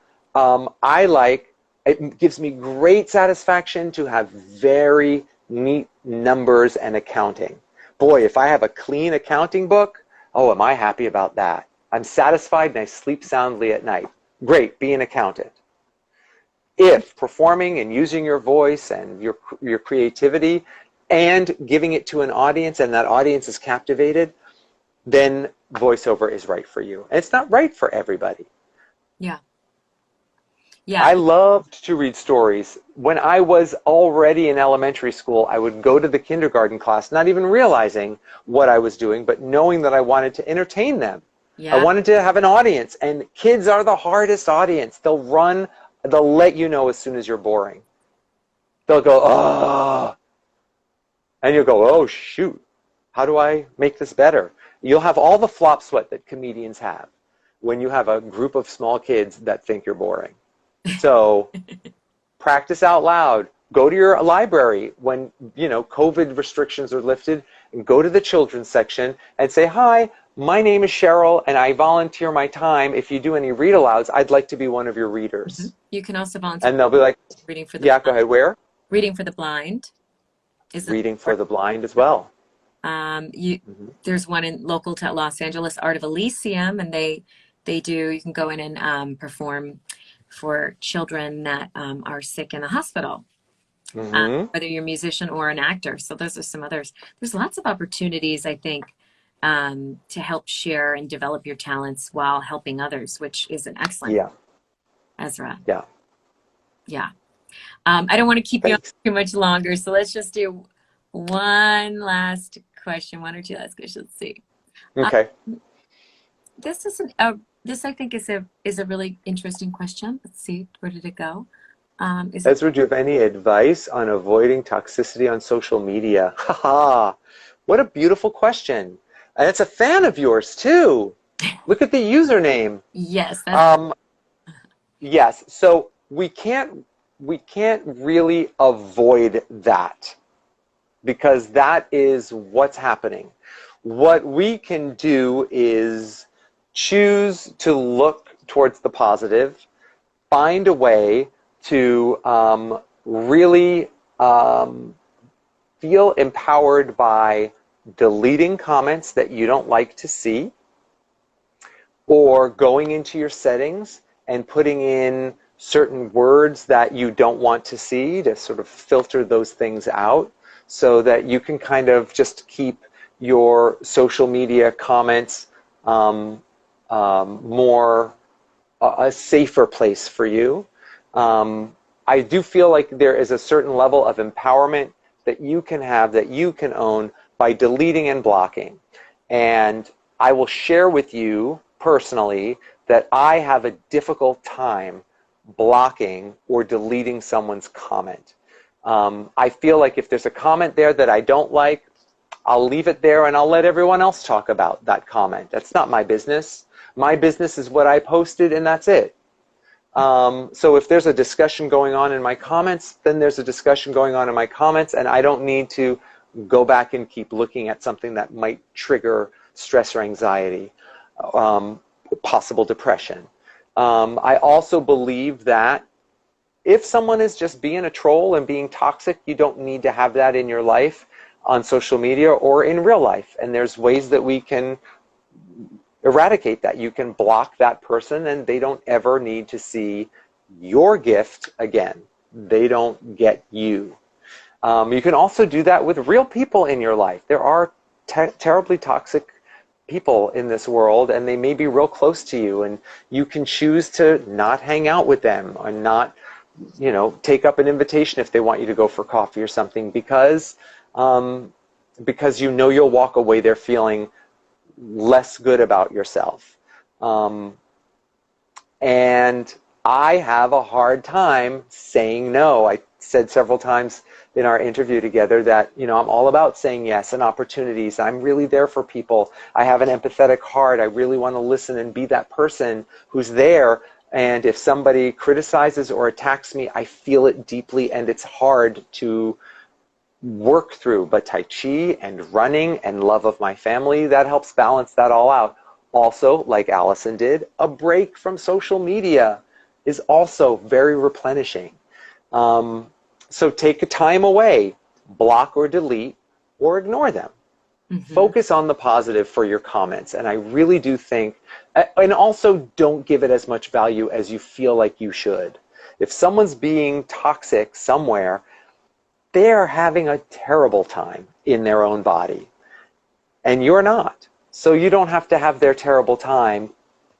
it gives me great satisfaction to have very neat numbers and accounting. Boy, if I have a clean accounting book, oh, am I happy about that. I'm satisfied and I sleep soundly at night. Great, be an accountant. if performing and using your voice and your creativity and giving it to an audience, and that audience is captivated, then voiceover is right for you. And it's not right for everybody. Yeah. Yeah. I loved to read stories. When I was already in elementary school, I would go to the kindergarten class, not even realizing what I was doing, but knowing that I wanted to entertain them. Yeah. I wanted to have an audience, and kids are the hardest audience. They'll let you know as soon as you're boring. They'll go, oh, and you'll go, oh, shoot, how do I make this better? You'll have all the flop sweat that comedians have when you have a group of small kids that think you're boring. So practice out loud. Go to your library when, COVID restrictions are lifted, and go to the children's section and say, hi, my name is Cheryl, and I volunteer my time. If you do any read-alouds, I'd like to be one of your readers. Mm-hmm. You can also volunteer. And they'll be like, reading for the blind. Go ahead, where? Reading for the blind. Reading for the blind as well. There's one local to Los Angeles, Art of Alicyn, and they do, you can go in and perform for children that are sick in the hospital, whether you're a musician or an actor. So those are some others. There's lots of opportunities, I think, to help share and develop your talents while helping others, which is an excellent. Yeah. Ezra. Yeah. Yeah. I don't want to keep you on too much longer, so let's just do one last question, one or two last questions. Let's see. Okay. This I think is a really interesting question. Let's see, where did it go? Ezra, do you have any advice on avoiding toxicity on social media? Haha, what a beautiful question. And it's a fan of yours too. Look at the username. Yes. Yes. So we can't really avoid that, because that is what's happening. What we can do is choose to look towards the positive, find a way to really feel empowered by deleting comments that you don't like to see, or going into your settings and putting in certain words that you don't want to see to sort of filter those things out, so that you can kind of just keep your social media comments more a safer place for you. I do feel like there is a certain level of empowerment that you can have, that you can own, by deleting and blocking. And I will share with you personally that I have a difficult time blocking or deleting someone's comment. I feel like if there's a comment there that I don't like, I'll leave it there and I'll let everyone else talk about that comment. That's not my business. My business is what I posted, and that's it. So if there's a discussion going on in my comments, then there's a discussion going on in my comments, and I don't need to go back and keep looking at something that might trigger stress or anxiety, possible depression. I also believe that if someone is just being a troll and being toxic, you don't need to have that in your life on social media or in real life. And there's ways that we can eradicate that. You can block that person, and they don't ever need to see your gift again. They don't get you. You can also do that with real people in your life. There are terribly toxic people in this world, and they may be real close to you, and you can choose to not hang out with them, or not, take up an invitation if they want you to go for coffee or something, because you'll walk away there feeling less good about yourself. And I have a hard time saying no. I said several times in our interview together that, I'm all about saying yes and opportunities. I'm really there for people. I have an empathetic heart. I really want to listen and be that person who's there. And if somebody criticizes or attacks me, I feel it deeply, and it's hard to work through. But Tai Chi and running and love of my family, that helps balance that all out. Also, like Alicyn did, a break from social media is also very replenishing. So take a time away, block or delete or ignore them. Mm-hmm. Focus on the positive for your comments. And I really do think, and also don't give it as much value as you feel like you should. If someone's being toxic somewhere, they're having a terrible time in their own body, and you're not. So you don't have to have their terrible time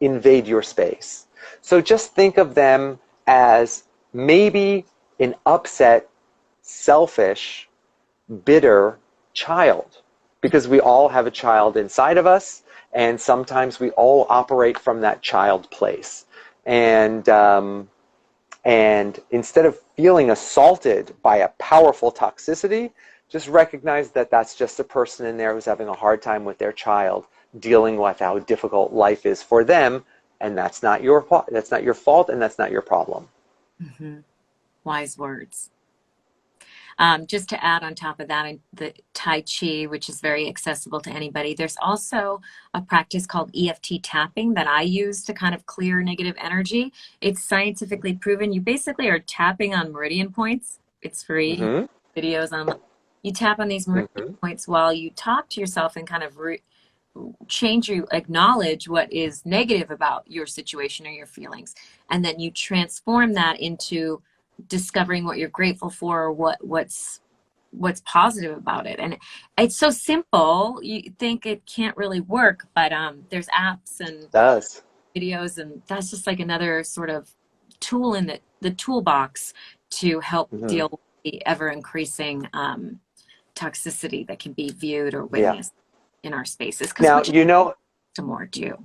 invade your space. So just think of them as maybe an upset, selfish, bitter child, because we all have a child inside of us, and sometimes we all operate from that child place. And instead of feeling assaulted by a powerful toxicity, just recognize that that's just a person in there who's having a hard time with their child, dealing with how difficult life is for them, and that's not your fault, and that's not your problem. Mm-hmm. Wise words. Just to add on top of that, the Tai Chi, which is very accessible to anybody, there's also a practice called EFT tapping that I use to kind of clear negative energy. It's scientifically proven. You basically are tapping on meridian points. It's free. Mm-hmm. Videos on. You tap on these meridian points while you talk to yourself and kind of acknowledge what is negative about your situation or your feelings, and then you transform that into discovering what you're grateful for, or what's positive about it. And it's so simple, you think it can't really work, but there's apps and videos, and that's just like another sort of tool in the toolbox to help deal with the ever increasing toxicity that can be viewed or witnessed in our spaces. Now, you know, to more too.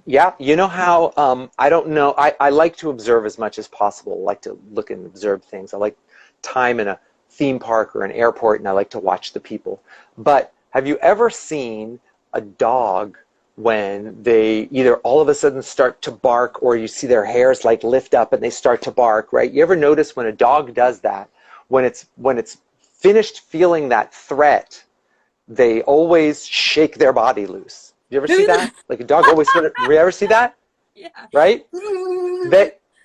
Yeah, you know how, I don't know, I like to observe as much as possible. I like to look and observe things. I like time in a theme park or an airport, and I like to watch the people. But have you ever seen a dog when they either all of a sudden start to bark, or you see their hairs like lift up and they start to bark, right? You ever notice when a dog does that, when it's finished feeling that threat, they always shake their body loose? You ever see that? Like a dog always sort of, you ever see that? Yeah. Right?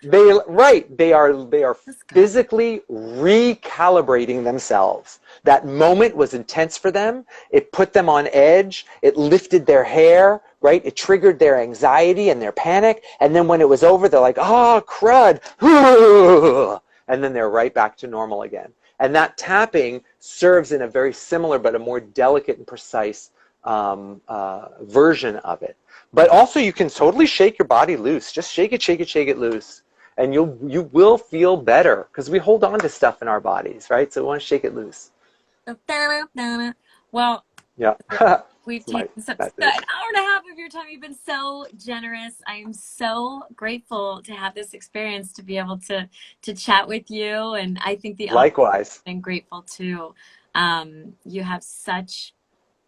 They are physically recalibrating themselves. That moment was intense for them. It put them on edge. It lifted their hair, right? It triggered their anxiety and their panic. And then when it was over, they're like, oh, crud. And then they're right back to normal again. And that tapping serves in a very similar but a more delicate and precise version of it. But also you can totally shake your body loose. Just shake it loose. And you will feel better, because we hold on to stuff in our bodies, right? So we want to shake it loose. Well, yeah. We've taken an hour and a half of your time. You've been so generous. I am so grateful to have this experience, to be able to chat with you. And I think the likewise, I'm grateful too. You have such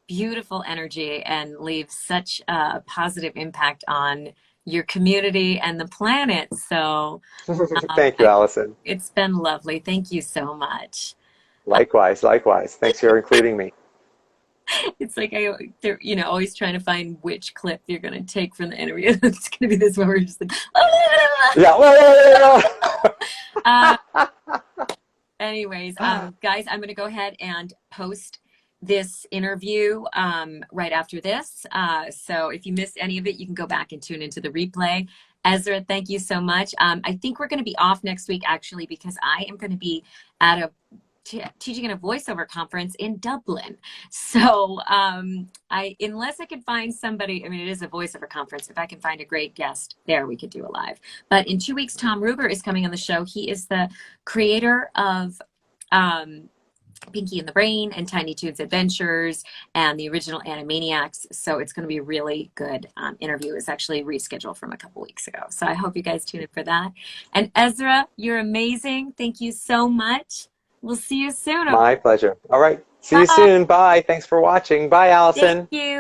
beautiful energy and leave such a positive impact on your community and the planet. So thank you, Alicyn. It's been lovely. Thank you so much. Likewise. Thanks for including me. It's like they're always trying to find which clip you're going to take from the interview. It's going to be this one where we're just like, anyways, guys, I'm going to go ahead and post this interview right after this. So if you missed any of it, you can go back and tune into the replay. Ezra, thank you so much. I think we're going to be off next week, actually, because I am going to be at teaching at a voiceover conference in Dublin. So unless I can find somebody, I mean, it is a voiceover conference. If I can find a great guest there, we could do a live. But in 2 weeks, Tom Ruger is coming on the show. He is the creator of Pinky and the Brain and Tiny Toons Adventures and the original Animaniacs. So it's going to be a really good interview. It's actually rescheduled from a couple weeks ago. So I hope you guys tune in for that. And Ezra, you're amazing. Thank you so much. We'll see you soon. My pleasure. All right. See you soon. Bye. Thanks for watching. Bye, Alicyn. Thank you.